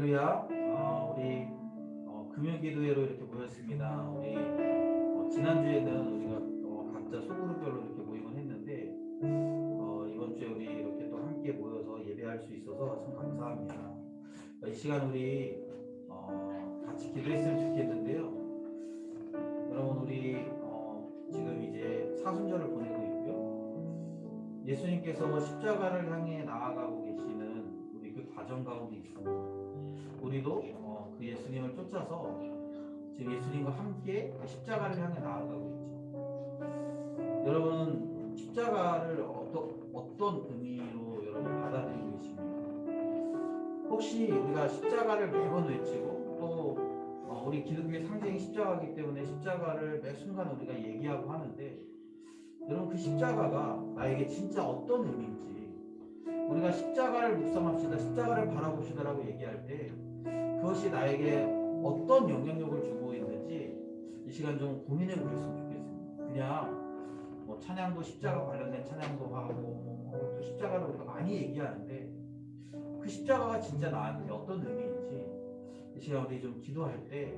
할렐루야. 우리 금요기도회로 이렇게 모였습니다. 우리 지난주에는 우리가 각자 소그룹별로 이렇게 모임을 했는데 이번 주에 우리 이렇게 또 함께 모여서 예배할 수 있어서 참 감사합니다. 이 시간 우리 같이 기도했으면 좋겠는데요. 여러분 우리 지금 이제 사순절을 보내고 있고요. 예수님께서 십자가를 향해 나아가고 계시는 우리 그 과정 가운데 있습니다. 우리도 그 예수님을 쫓아서 지금 예수님과 함께 십자가를 향해 나아가고 있죠. 여러분은 십자가를 어떤 의미로 여러분 받아들이고 계십니까? 혹시 우리가 십자가를 매번 외치고 또 우리 기독교의 상징이 십자가이기 때문에 십자가를 매 순간 우리가 얘기하고 하는데, 여러분 그 십자가가 나에게 진짜 어떤 의미인지, 우리가 십자가를 묵상합시다, 십자가를 바라봅시다라고 얘기할 때 그것이 나에게 어떤 영향력을 주고 있는지 이 시간 좀 고민해 보셨으면 좋겠습니다. 그냥 찬양도 십자가 관련된 찬양도 하고 또 십자가를 우리가 많이 얘기하는데 그 십자가가 진짜 나한테 어떤 의미인지 이 시간 우리 좀 기도할 때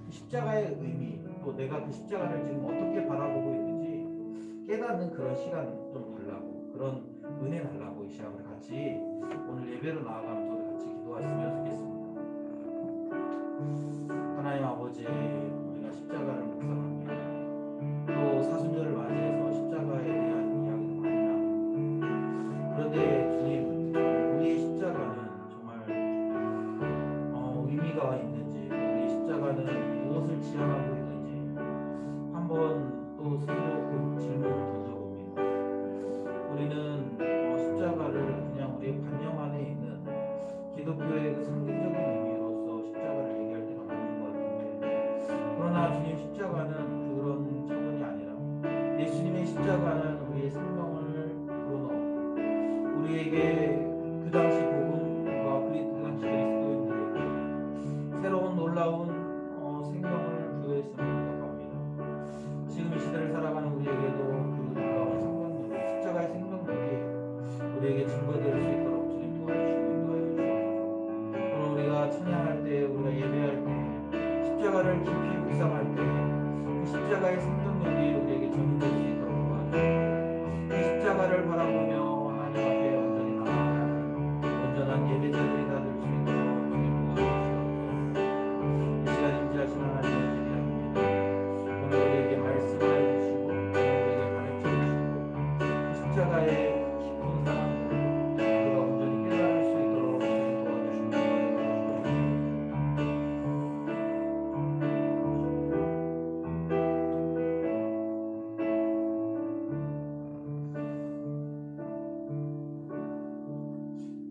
그 십자가의 의미, 또 내가 그 십자가를 지금 어떻게 바라보고 있는지 깨닫는 그런 시간 좀 달라고, 그런 은혜 달라고 이 시간 우리 같이 오늘 예배로 나아가면서 우리 같이 기도했으면 좋겠습니다. 하나님 아버지, 우리가 십자가를 묵상합니다. 또 사순절을 맞이해서 십자가에 대한 이야기도 많이 나눕니다. 그런데 주님, 우리의 십자가는 정말 의미가 있는지, 우리의 십자가는 무엇을 지향하고 있는지 한번 또 스스로 그 질문을 던져봅니다. 우리는 십자가를 그냥 우리의 관념 안에 있는 기독교의 그 상징적인 의미로서 십자가를 얘기할 때가 많은 것 같은데, 그러나 주님 십자가는 그런 차원이 아니라 예수님의 십자가는 우리의 생명을 불어넣어 우리에게 그 당시 복음과 그 당시 그리스도인들에게 새로운 놀라운 생명을 부여했음이라고 합니다. 지금 이 시대를 살아가는 우리에게도 그 놀라운 생명력이, 십자가의 생명력이 우리에게 증거될 수 있도록 주님 도와주시고 인도하여 주옵소서. 오늘 우리가 찬양할 때, 우리가 예배할 때, 십자가를 깊이 묵상할 때 그 십자가의 생명력이 우리에게 전될 수 있도록 도와주시고, 그 십자가를 바라보며 하나님 앞에 온전히 나아가는 온전한 예배자들이 다 될 수 있도록 주님 도와주시옵소서. 이 시간 임재하신 하나님을 기대합니다. 오늘 우리에게 말씀을 해주시고 우리에게 가르쳐 주시고 그 십자가의 깊은 사랑을 우리가 온전히 깨달을 수 있도록 주님 도와주시옵소서.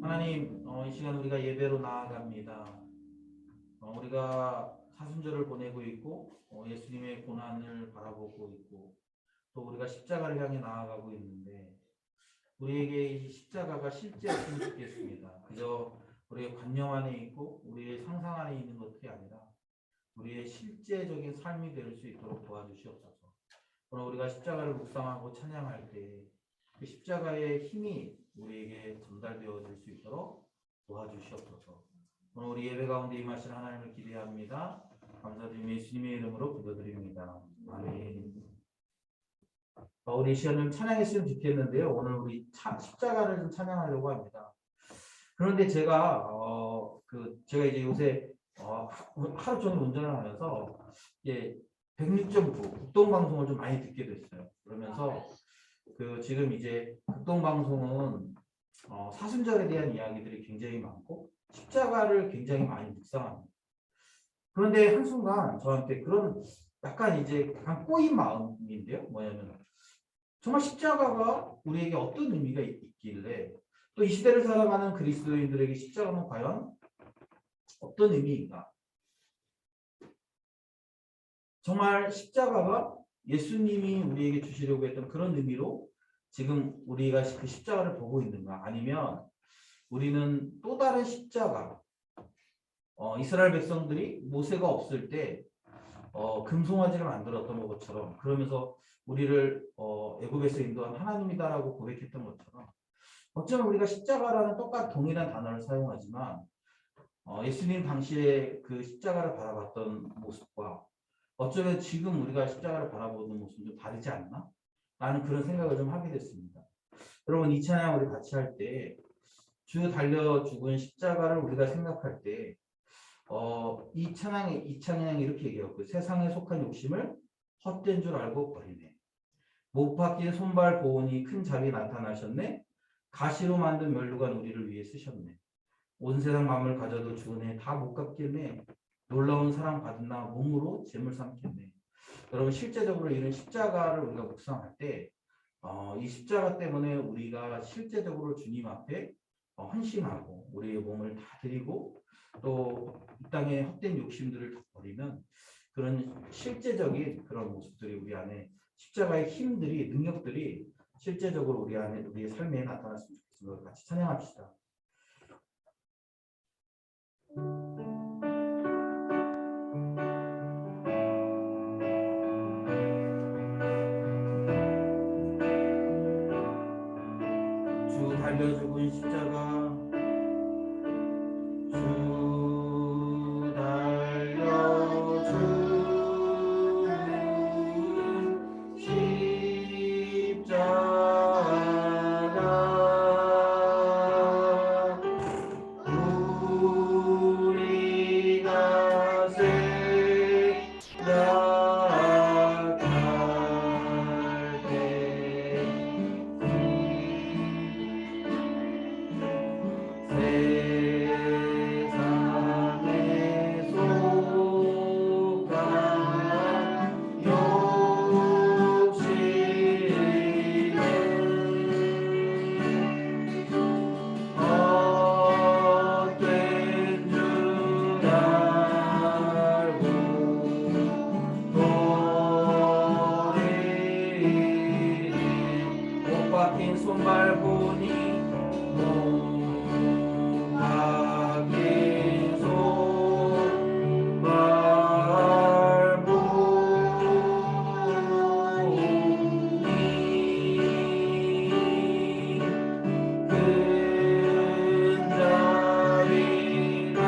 하나님, 이 시간 우리가 예배로 나아갑니다. 우리가 사순절을 보내고 있고 예수님의 고난을 바라보고 있고 또 우리가 십자가를 향해 나아가고 있는데, 우리에게 이 십자가가 실제였으면 좋겠습니다. 그저 우리의 관념 안에 있고 우리의 상상 안에 있는 것들이 아니라 우리의 실제적인 삶이 될 수 있도록 도와주시옵소서. 오늘 우리가 십자가를 묵상하고 찬양할 때 그 십자가의 힘이 우리에게 전달되어질 수 있도록 도와주시옵소서. 오늘 우리 예배 가운데 임하실 하나님을 기대합니다. 감사드리며 예수님의 이름으로 기도드립니다. 아멘. 우리 시간을 찬양했으면 좋겠는데요. 오늘 우리 십자가를 좀 찬양하려고 합니다. 그런데 제가 제가 이제 요새 하루 종일 운전을 하면서 106.9 극동방송을 좀 많이 듣게 됐어요. 그러면서 지금 이제 극동방송은 사순절에 대한 이야기들이 굉장히 많고 십자가를 굉장히 많이 묵상합니다. 그런데 한순간 저한테 그런 약간 이제 약간 꼬인 마음인데요. 뭐냐면 정말 십자가가 우리에게 어떤 의미가 있길래, 또 이 시대를 살아가는 그리스도인들에게 십자가는 과연 어떤 의미인가? 정말 십자가가 예수님이 우리에게 주시려고 했던 그런 의미로 지금 우리가 그 십자가를 보고 있는가? 아니면 우리는 또 다른 십자가, 이스라엘 백성들이 모세가 없을 때 금송아지를 만들었던 것처럼, 그러면서 우리를 애굽에서 인도한 하나님이다라고 고백했던 것처럼, 어쩌면 우리가 십자가라는 동일한 단어를 사용하지만 예수님 당시에 그 십자가를 바라봤던 모습과 어쩌면 지금 우리가 십자가를 바라보는 모습은 좀 다르지 않나? 라는 그런 생각을 좀 하게 됐습니다. 여러분 이 찬양 우리 같이 할 때 주 달려 죽은 십자가를 우리가 생각할 때 이 찬양이 이렇게 얘기해요. 그 세상에 속한 욕심을 헛된 줄 알고 버리네. 못 박힌 손발 보온이 큰 자비 나타나셨네. 가시로 만든 멸류관 우리를 위해 쓰셨네. 온 세상 마음을 가져도 주은혜 다 못 갚겠네. 놀라운 사랑 받은 나 몸으로 재물 삼겠네. 여러분 실제적으로 이런 십자가를 우리가 묵상할 때 이 십자가 때문에 우리가 실제적으로 주님 앞에 헌신하고 우리의 몸을 다 드리고 또 이 땅의 헛된 욕심들을 다 버리면 그런 실제적인 그런 모습들이 우리 안에 십자가의 힘들이 능력들이 실제적으로 우리 안에 우리의 삶에 나타났으면 좋겠습니다. 같이 찬양합시다. 주 달려 죽은 십자가 주 달려 죽은 십자가 우리가 생각할 때 세상에 속한 욕심은 헛된 줄 알고 버리니 못 박힌 손발 보니 못 박힌 손발 보니 큰 자비 나타내셨네.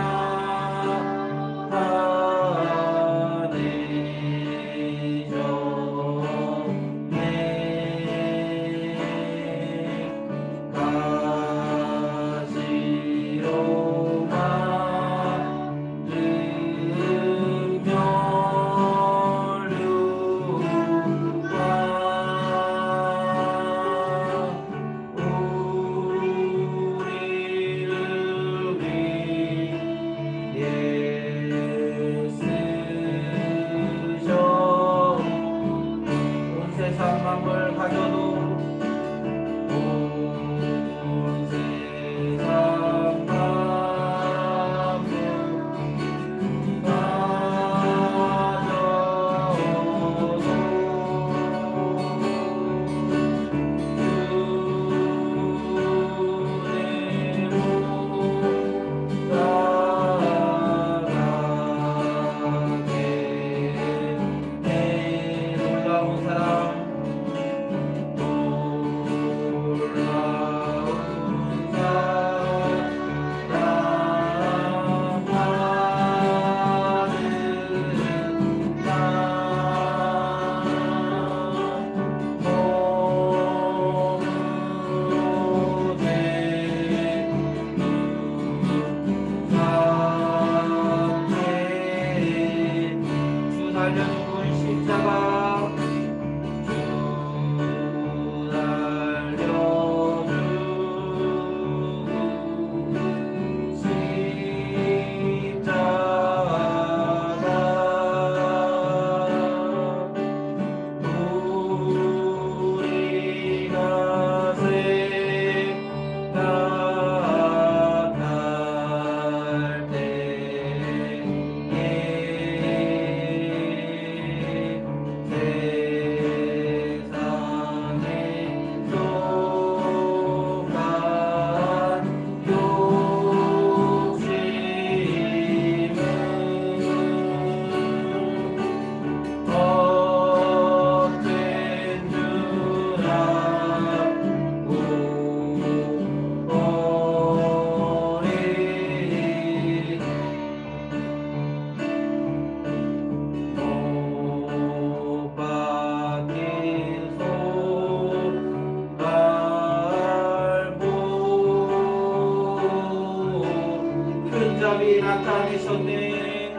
나타내셨네.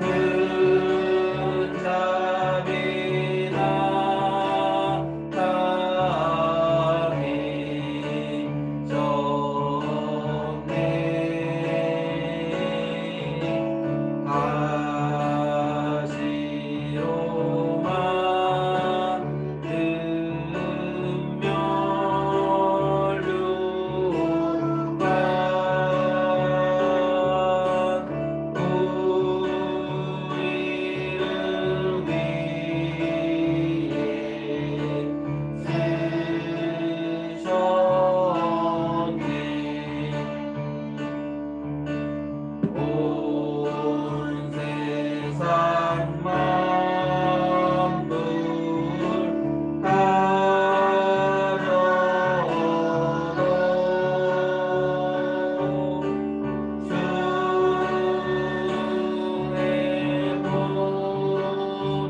그 자비 나타내셨네. 가시로만 온 세상 만물 가져도 주의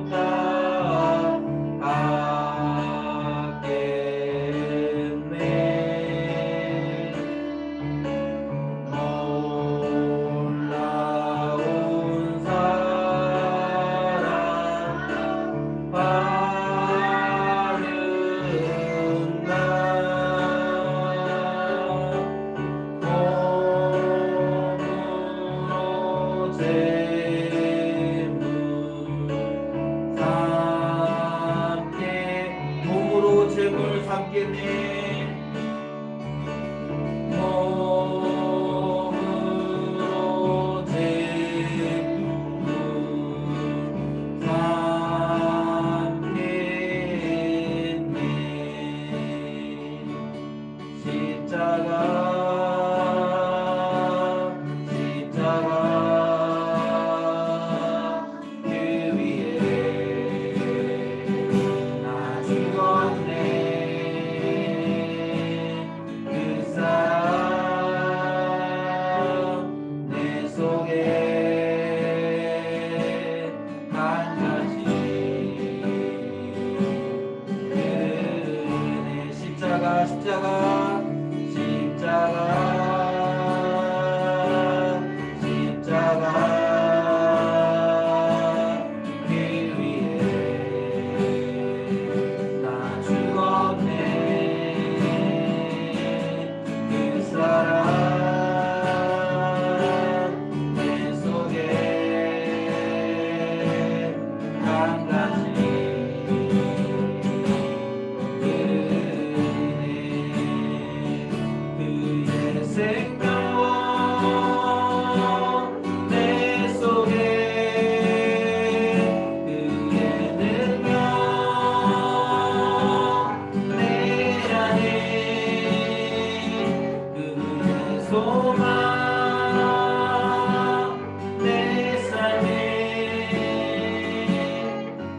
못하겠네. 놀라운 사랑 바른 나 몸으로 재물 삼게 몸으로 재물 삼겠네. 몸으로 재물 삼겠네. 십자가 그 위에 나 죽었네. 그 사랑 내 속에 한 가지 그네 십자가 그 위에 나 죽었네. 그 사랑 내 속에 한 가지 그의 생명 내 속에 그의 능력 내 안에 그의 소망 내 삶에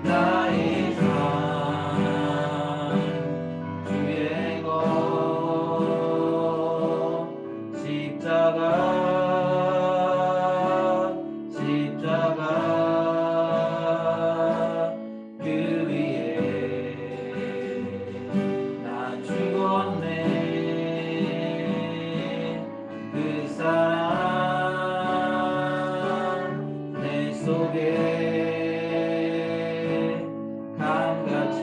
나의 삶 주의 것 십자가 그 위에 나 죽었네. 그 사랑 내 속에 강같이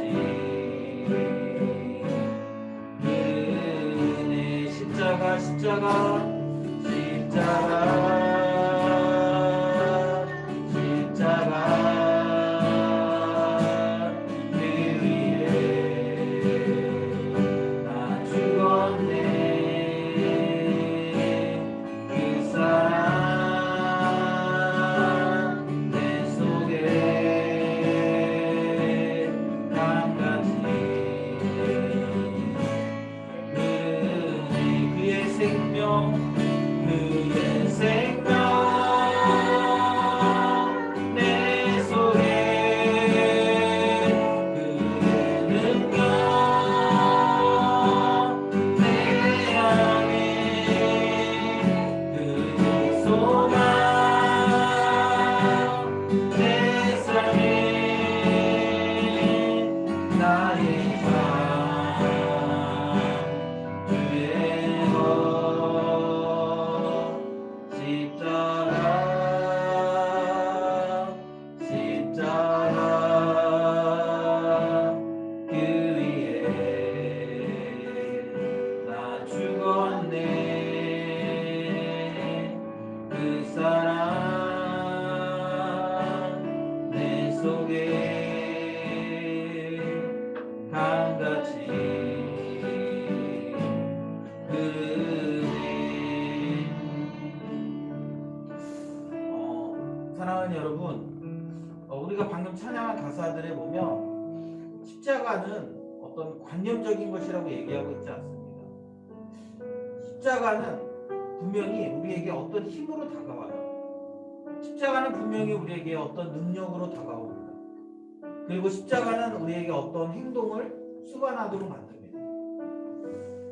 그네 십자가 그 위에 나 죽었네. 그 사랑 내 속에 강같이 그의 생명 그의 생명 같이 흐르네. 사랑하는 여러분, 우리가 방금 찬양한 가사들에 보면 십자가는 어떤 관념적인 것이라고 얘기하고 있지 않습니다. 십자가는 분명히 우리에게 어떤 힘으로 다가와요. 십자가는 분명히 우리에게 어떤 능력으로 다가옵니다. 그리고 십자가는 우리에게 어떤 행동을 수반하도록 만듭니다.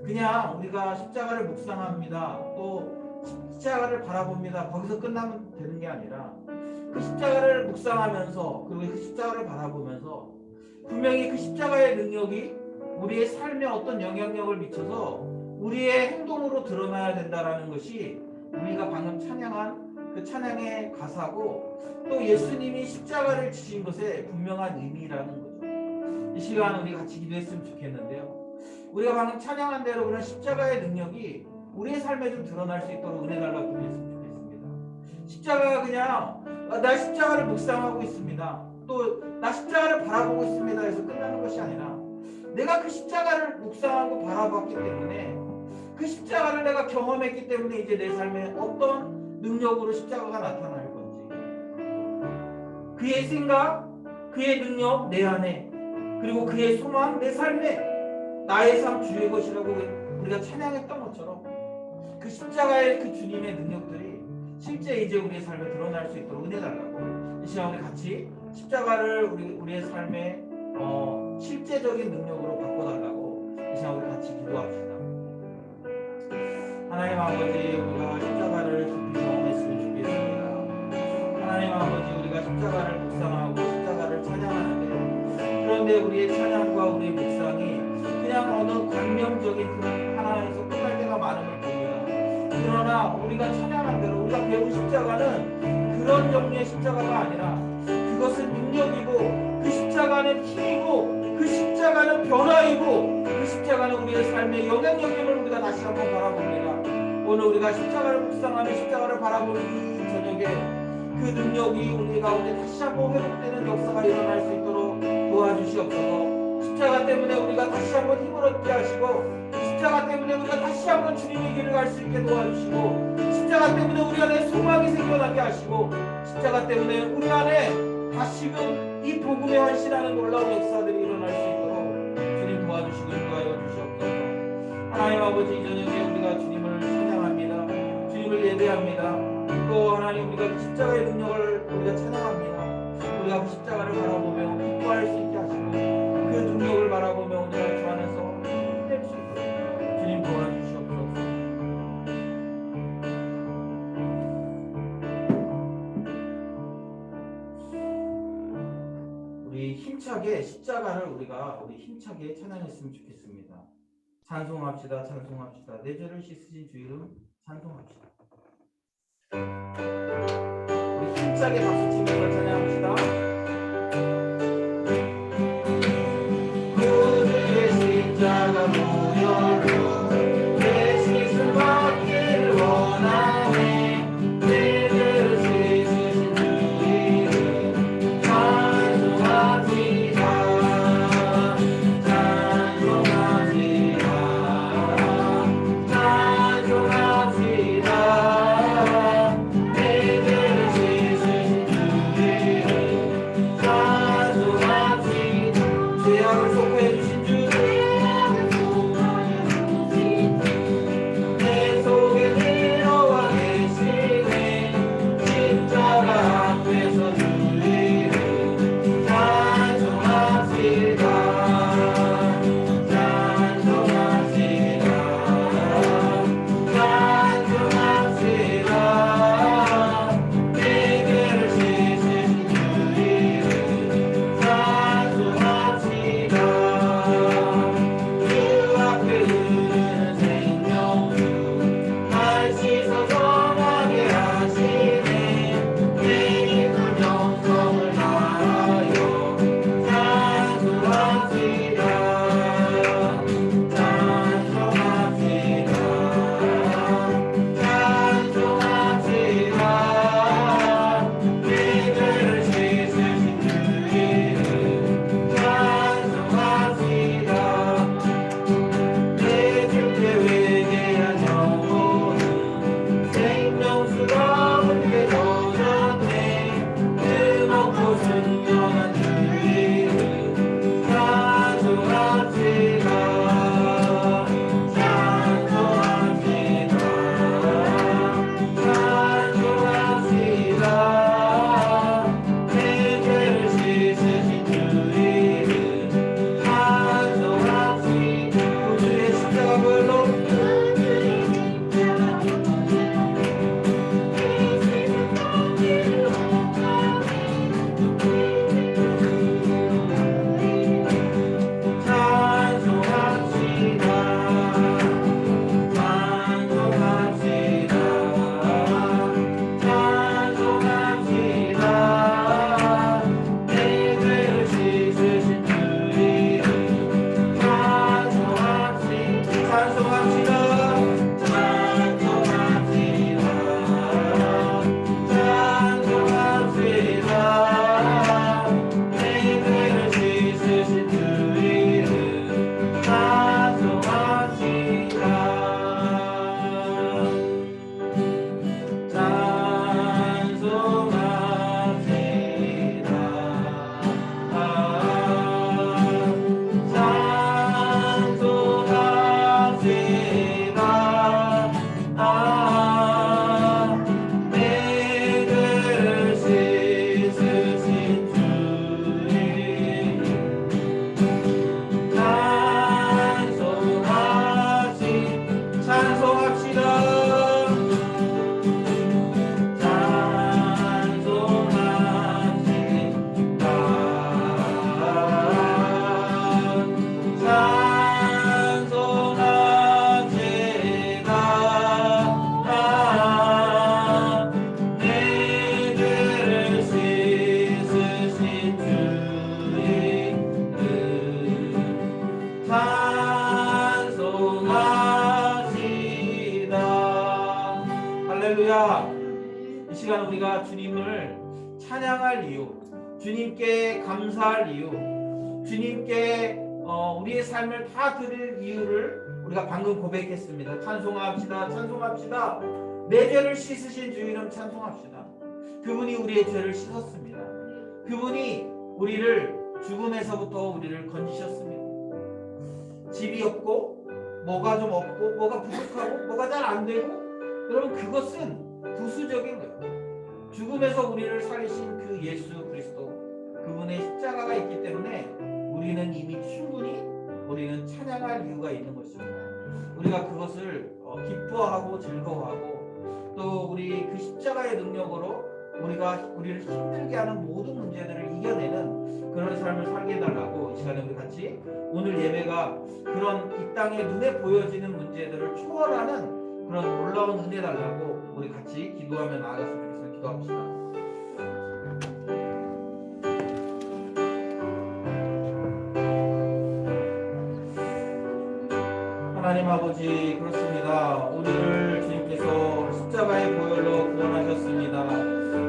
그냥 우리가 십자가를 묵상합니다. 또 십자가를 바라봅니다. 거기서 끝나면 되는 게 아니라 그 십자가를 묵상하면서 그리고 그 십자가를 바라보면서 분명히 그 십자가의 능력이 우리의 삶에 어떤 영향력을 미쳐서 우리의 행동으로 드러나야 된다는 것이 우리가 방금 찬양한 그 찬양의 가사고, 또 예수님이 십자가를 지신 것의 분명한 의미라는 거죠. 이 시간 우리 같이 기도했으면 좋겠는데요, 우리가 방금 찬양한 대로 그런 십자가의 능력이 우리의 삶에 좀 드러날 수 있도록 은혜 달라고 기도했으면 좋겠습니다. 십자가가 그냥 나 십자가를 묵상하고 있습니다, 또 나 십자가를 바라보고 있습니다 해서 끝나는 것이 아니라 내가 그 십자가를 묵상하고 바라봤기 때문에 그 십자가를 내가 경험했기 때문에 이제 내 삶에 어떤 능력으로 십자가가 나타날 건지, 그의 생각, 그의 능력 내 안에, 그리고 그의 소망 내 삶에 나의 삶 주의 것이라고 우리가 찬양했던 것처럼 그 십자가의 그 주님의 능력들이 실제 이제 우리의 삶에 드러날 수 있도록 은혜 달라고 이 시간 우리 같이 십자가를 우리의 삶에 실제적인 능력으로 바꿔달라고 이 시간 우리 같이 기도합시다. 하나님 아버지, 우리가 십자가를 깊이 경험했으면 좋겠습니다. 하나님 아버지, 우리가 십자가를 묵상하고 십자가를 찬양하는데, 그런데 우리의 찬양과 우리의 묵상이 그냥 어느 관념적인 그런 하나에서 끝날 때가 많음을 봅니다. 그러나 우리가 찬양한 대로 우리가 배운 십자가는 그런 종류의 십자가가 아니라 그것은 능력이고, 그 십자가는 힘이고, 그 십자가는 변화이고, 그 십자가는 우리의 삶의 영향력임을 우리가 다시 한번 바라봅니다. 오늘 우리가 십자가를 묵상하며 십자가를 바라보는 이 저녁에 그 능력이 우리 가운데 다시 한번 회복되는 역사가 일어날 수 있도록 도와주시옵소서. 십자가 때문에 우리가 다시 한번 힘을 얻게 하시고, 십자가 때문에 우리가 다시 한번 주님의 길을 갈 수 있게 도와주시고, 십자가 때문에 우리 안에 소망이 생겨나게 하시고, 십자가 때문에 우리 안에 다시금 이 복음에 헌신하는 놀라운 역사들이 일어날 수 있도록 주님 도와주시고 인도하여 주시옵소서. 하나님 아버지, 이 저녁에 우리가 주님을 찬양합니다. 주님을 예배합니다. 또 하나님, 우리가 그 십자가의 능력을 우리가 찬양합니다. 우리가 그 십자가를 바라보며 기뻐할 수 있게 하시고, 그 능력을 바라보며 오늘 주 안에서 힘낼 수 있도록 주님 도와주시옵소서. 우리 힘차게 십자가를 우리 힘차게 찬양했으면 좋겠습니다. 찬송합시다. 찬송합시다. 내 죄를 씻으신 주 이름 찬송합시다. 우리 힘차게 박수 치면서 찬양합시다. 구주의 십자가 보혈로 내 씻음 받기를 원하네. 내 죄를 씻으신 주 이름 찬송합시다. 죄악을 속하여 주신 주, 시간 우리가 주님을 찬양할 이유, 주님께 감사할 이유, 주님께 우리의 삶을 다 드릴 이유를 우리가 방금 고백했습니다. 찬송합시다. 찬송합시다. 내 죄를 씻으신 주 이름 찬송합시다. 그분이 우리의 죄를 씻었습니다. 그분이 우리를 죽음에서부터 우리를 건지셨습니다. 집이 없고 뭐가 좀 없고 뭐가 부족하고 뭐가 잘 안 되고, 여러분 그것은 부수적인 거예요. 죽음에서 우리를 살리신 그 예수 그리스도, 그분의 십자가가 있기 때문에 우리는 이미 충분히 우리는 찬양할 이유가 있는 것입니다. 우리가 그것을 기뻐하고 즐거워하고, 또 우리 그 십자가의 능력으로 우리를 힘들게 하는 모든 문제들을 이겨내는 그런 삶을 살게 해달라고 이 시간에 우리 같이, 오늘 예배가 그런 이 땅에 눈에 보여지는 문제들을 초월하는 그런 놀라운 은혜 달라고 우리 같이 기도하며 나아갔으면 좋겠습니다. 기도합시다. 하나님 아버지, 그렇습니다. 우리를 주님께서 십자가의 보혈로 구원하셨습니다.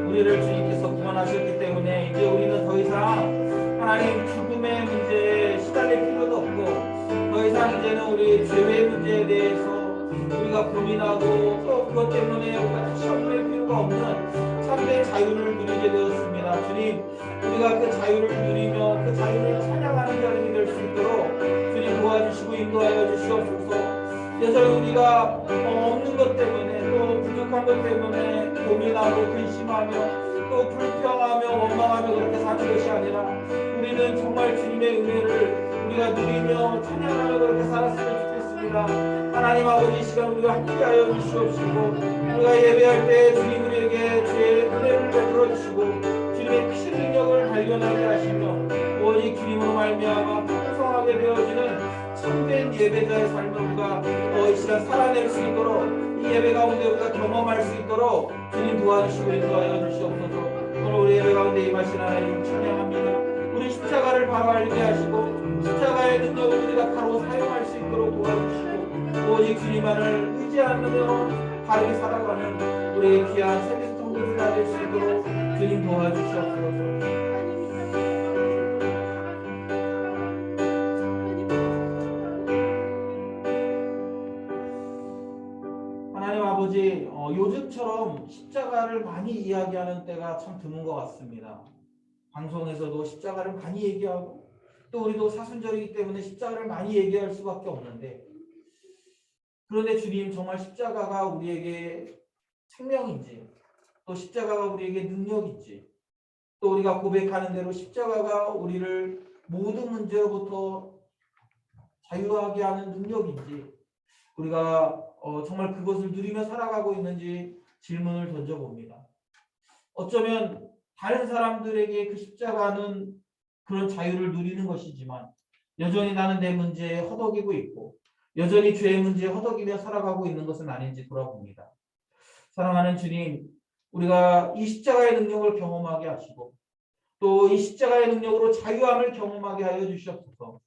우리를 주님께서 구원하셨기 때문에 이제 우리는 더 이상 하나님 죽음의 문제에 시달릴 필요도 없고, 더 이상 이제는 우리 죄의 문제에 대해서 우리가 고민하고 또 그것 때문에 우리가 시험할 필요가 없는 참된 자유를 누리게 되었습니다. 주님, 우리가 그 자유를 누리며 그 자유를 찬양하는 자들이 될 수 있도록 주님 도와주시고 인도하여 주시옵소서. 여전히 우리가 없는 것 때문에 또 부족한 것 때문에 고민하고 근심하며 또 불평하며 원망하며 그렇게 사는 것이 아니라, 우리는 정말 주님의 은혜를 우리가 누리며 찬양하며 그렇게 살았으면 좋겠습니다. 하나님 아버지, 이 시간 우리가 함께하여 주시옵시고, 우리가 예배할 때 주님 우리에게 주의 은혜를 베풀어 주시고 주님의 크신 능력을 발견하게 하시며, 오직 주님으로 말미암아 풍성하게 되어지는 참된 예배자의 삶을 우리가 이 시간 살아낼 수 있도록, 이 예배 가운데 우리가 경험할 수 있도록 주님 도와주시고 인도하여 주시옵소서. 오늘 우리 예배 가운데 임하신 하나님 찬양합니다. 우리 십자가를 바로 알게 하시고 십자가의 능력을 우리가 바로 사용할 수 있도록 도와주시고, 오직 주님만을 의지하며 바르게 살아가는 우리의 귀한 세계 성도들이 될 수 있도록 주님 도와주시옵소서. 하나님 아버지, 요즘처럼 십자가를 많이 이야기하는 때가 참 드문 것 같습니다. 방송에서도 십자가를 많이 얘기하고, 또 우리도 사순절이기 때문에 십자가를 많이 얘기할 수밖에 없는데, 그런데 주님, 정말 십자가가 우리에게 생명인지, 또 십자가가 우리에게 능력인지, 또 우리가 고백하는 대로 십자가가 우리를 모든 문제로부터 자유하게 하는 능력인지, 우리가 정말 그것을 누리며 살아가고 있는지 질문을 던져봅니다. 어쩌면 다른 사람들에게 그 십자가는 그런 자유를 누리는 것이지만, 여전히 나는 내 문제에 허덕이고 있고 여전히 죄의 문제에 허덕이며 살아가고 있는 것은 아닌지 돌아봅니다. 사랑하는 주님, 우리가 이 십자가의 능력을 경험하게 하시고 또 이 십자가의 능력으로 자유함을 경험하게 하여 주시옵소서.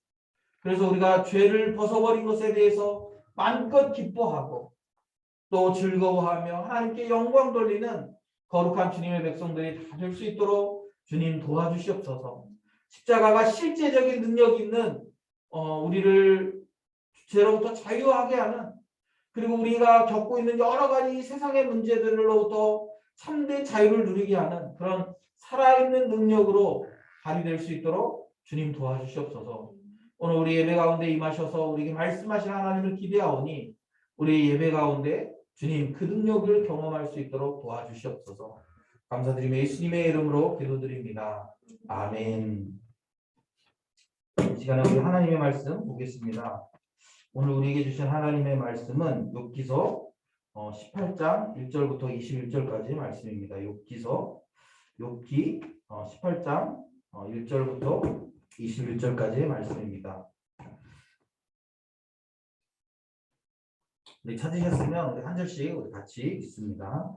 그래서 우리가 죄를 벗어버린 것에 대해서 마음껏 기뻐하고 또 즐거워하며 하나님께 영광 돌리는 거룩한 주님의 백성들이 다 될 수 있도록 주님 도와주시옵소서. 십자가가 실제적인 능력 있는 우리를 죄로부터 자유하게 하는, 그리고 우리가 겪고 있는 여러 가지 세상의 문제들로부터 참된 자유를 누리게 하는 그런 살아있는 능력으로 발휘될 수 있도록 주님 도와주시옵소서. 오늘 우리 예배 가운데 임하셔서 우리에게 말씀하신 하나님을 기대하오니, 우리 예배 가운데 주님 그 능력을 경험할 수 있도록 도와주시옵소서. 감사드리며 예수님의 이름으로 기도드립니다. 아멘. 이 시간에 우리 하나님의 말씀 보겠습니다. 오늘 우리에게 주신 하나님의 말씀은 욥기서 18장 1절부터 21절까지 말씀입니다. 욥기 18장 1절부터 21절까지의 말씀입니다. 네, 찾으셨으면 우리 한 절씩 우리 같이 읽습니다.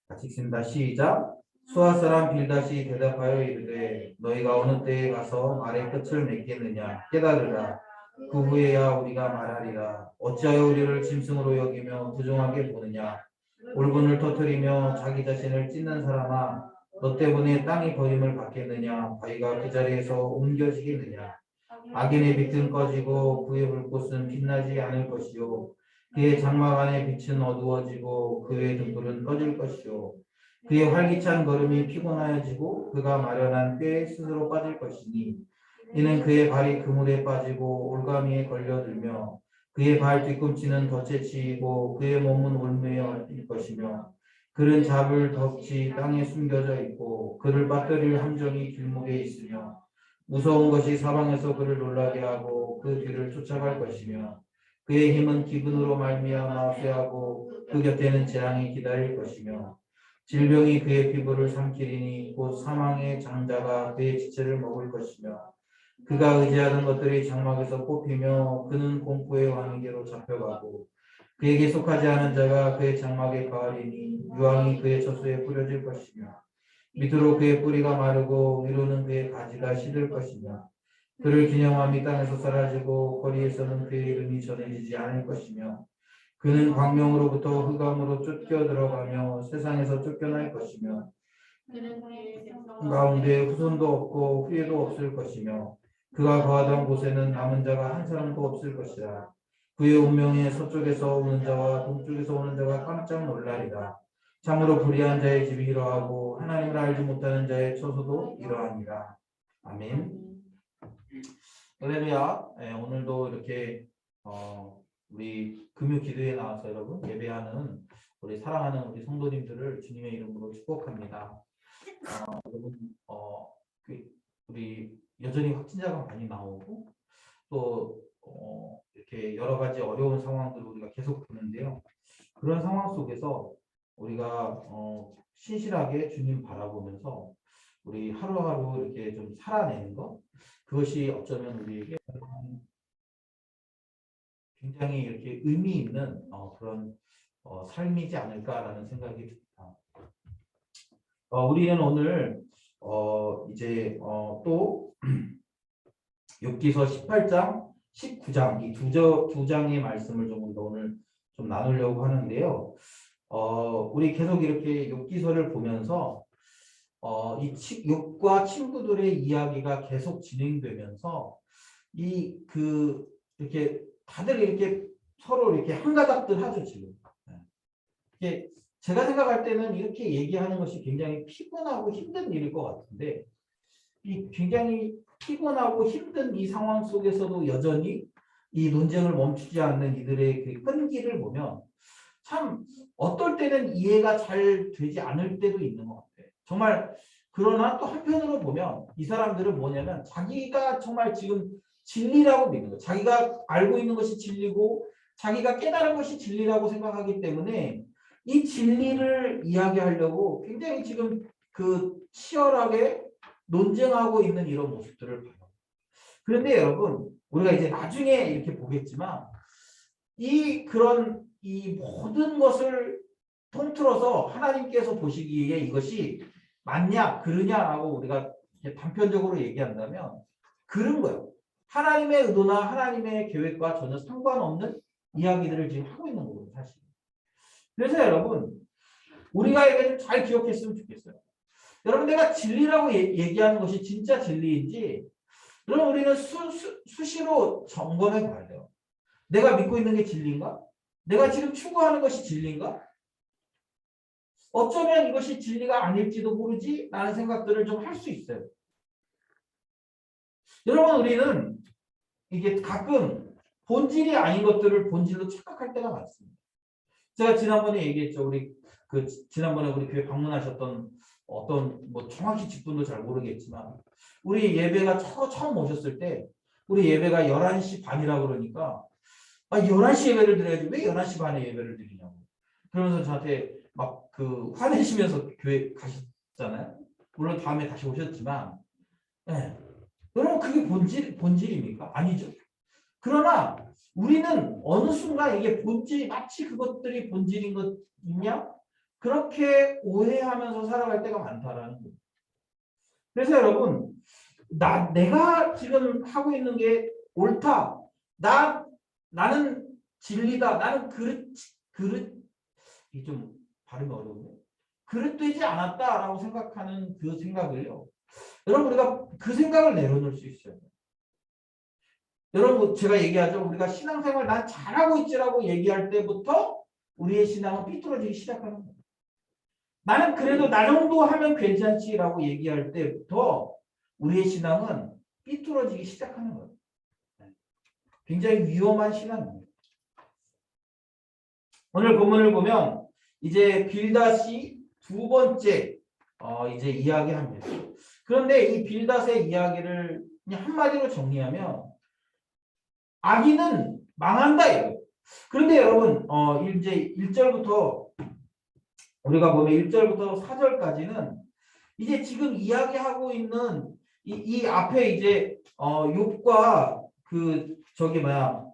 같이 읽습니다. 시작. 수아 사람 빌닷이 대답하여 이르되 너희가 어느 때에 가서 말의 끝을 맺겠느냐. 깨달으라. 그 후에야 우리가 말하리라. 어찌하여 우리를 짐승으로 여기며 부정하게 보느냐. 울분을 터뜨리며 자기 자신을 찢는 사람아, 너 때문에 땅이 버림을 받겠느냐? 바위가 그 자리에서 옮겨지겠느냐? 악인의 빛은 꺼지고 그의 불꽃은 빛나지 않을 것이요, 그의 장막 안의 빛은 어두워지고 그의 등불은 꺼질 것이요, 그의 활기찬 걸음이 피곤하여지고 그가 마련한 꾀에 스스로 빠질 것이니, 이는 그의 발이 그물에 빠지고 올가미에 걸려들며 그의 발 뒤꿈치는 덫에 치이고 그의 몸은 올무에 얽힐 것이며, 그는 잡을 덕지 땅에 숨겨져 있고 그를 빠뜨릴 함정이 길목에 있으며, 무서운 것이 사방에서 그를 놀라게 하고 그 뒤를 쫓아갈 것이며, 그의 힘은 기근으로 말미암아 쇠하고 그 곁에는 재앙이 기다릴 것이며, 질병이 그의 피부를 삼키리니 곧 사망의 장자가 그의 지체를 먹을 것이며, 그가 의지하는 것들이 장막에서 뽑히며 그는 공포의 왕에게로 잡혀가고 그에게 속하지 않은 자가 그의 장막에 가하리니 유황이 그의 젖소에 뿌려질 것이며, 밑으로 그의 뿌리가 마르고 위로는 그의 가지가 시들 것이며, 그를 기념함이 땅에서 사라지고 거리에서는 그의 이름이 전해지지 않을 것이며, 그는 광명으로부터 흑암으로 쫓겨 들어가며 세상에서 쫓겨날 것이며, 그 가운데 후손도 없고 후예도 없을 것이며, 그가 거하던 곳에는 남은 자가 한 사람도 없을 것이라. 그의 운명에 서쪽에서 오는 자와 동쪽에서 오는 자가 깜짝 놀라리라. 참으로 불의한 자의 집이 이러하고 하나님을 알지 못하는 자의 처소도 이러하니라. 아멘. 할렐루야. 오늘도 이렇게 우리 금요 기도에 나와서 여러분 예배하는 우리 사랑하는 우리 성도님들을 주님의 이름으로 축복합니다. 여러분 우리 여전히 확진자가 많이 나오고 또 이렇게 여러 가지 어려운 상황들을 우리가 계속 보는데요. 그런 상황 속에서 우리가 신실하게 주님 바라보면서 우리 하루하루 이렇게 좀 살아내는 것, 그것이 어쩌면 우리에게 굉장히 이렇게 의미 있는 그런 삶이지 않을까라는 생각이 듭니다. 우리는 오늘 이제 또 욥기서 18장, 19장 이 두 장의 말씀을 좀 우리가 오늘 좀 나누려고 하는데요. 우리 계속 이렇게 욥기서를 보면서 이 욥과 친구들의 이야기가 계속 진행되면서 이렇게 다들 이렇게 서로 이렇게 한가닥들 하죠 지금. 이게 제가 생각할 때는 이렇게 얘기하는 것이 굉장히 피곤하고 힘든 일일 것 같은데, 이 굉장히 피곤하고 힘든 이 상황 속에서도 여전히 이 논쟁을 멈추지 않는 이들의 그 끈기를 보면 참 어떨 때는 이해가 잘 되지 않을 때도 있는 것 같아요. 정말. 그러나 또 한편으로 보면 이 사람들은 뭐냐면 자기가 정말 지금 진리라고 믿는 거예요. 자기가 알고 있는 것이 진리고 자기가 깨달은 것이 진리라고 생각하기 때문에 이 진리를 이야기하려고 굉장히 지금 치열하게 논쟁하고 있는 이런 모습들을 봐요. 그런데 여러분, 우리가 이제 나중에 이렇게 보겠지만 이 모든 것을 통틀어서 하나님께서 보시기에 이것이 맞냐 그르냐라고 우리가 단편적으로 얘기한다면 그런 거예요. 하나님의 의도나 하나님의 계획과 전혀 상관없는 이야기들을 지금 하고 있는 거거든요, 사실. 그래서 여러분, 우리가 이걸 잘 기억했으면 좋겠어요. 여러분, 내가 진리라고 얘기하는 것이 진짜 진리인지 여러분, 우리는 수시로 점검해 봐야 돼요. 내가 믿고 있는 게 진리인가? 내가 지금 추구하는 것이 진리인가? 어쩌면 이것이 진리가 아닐지도 모르지 라는 생각들을 좀 할 수 있어요. 여러분, 우리는 이게 가끔 본질이 아닌 것들을 본질로 착각할 때가 많습니다. 제가 지난번에 얘기했죠. 지난번에 우리 교회 방문하셨던 어떤 정확히 직분도 잘 모르겠지만 우리 예배가 처음 오셨을 때 우리 예배가 11시 반이라고 그러니까 11시 예배를 드려야지 왜 11시 반에 예배를 드리냐고 그러면서 저한테 막 화내시면서 교회 가셨잖아요. 물론 다음에 다시 오셨지만 네. 여러분 그게 본질입니까? 아니죠. 그러나 우리는 어느 순간 이게 마치 그것들이 본질인 것이냐? 그렇게 오해하면서 살아갈 때가 많다라는 거예요. 그래서 여러분, 내가 지금 하고 있는 게 옳다. 나는 진리다. 나는 좀 발음이 어려운데. 그릇되지 않았다라고 생각하는 그 생각을요. 여러분 우리가 그 생각을 내려놓을 수 있어요. 여러분 제가 얘기하죠. 우리가 신앙생활 난 잘하고 있지라고 얘기할 때부터 우리의 신앙은 삐뚤어지기 시작하는 거예요. 나는 그래도 나 정도 하면 괜찮지라고 얘기할 때부터 우리의 신앙은 삐뚤어지기 시작하는 거예요. 굉장히 위험한 신앙입니다. 오늘 본문을 보면 이제 빌닷이 두 번째 이제 이야기합니다. 그런데 이 빌닷의 이야기를 그냥 한마디로 정리하면 악인은 망한다 이거예요. 그런데 여러분 이제 1절부터 우리가 보면 1절부터 4절까지는 이제 지금 이야기하고 있는 이 앞에 이제 욥과 그 저기 뭐야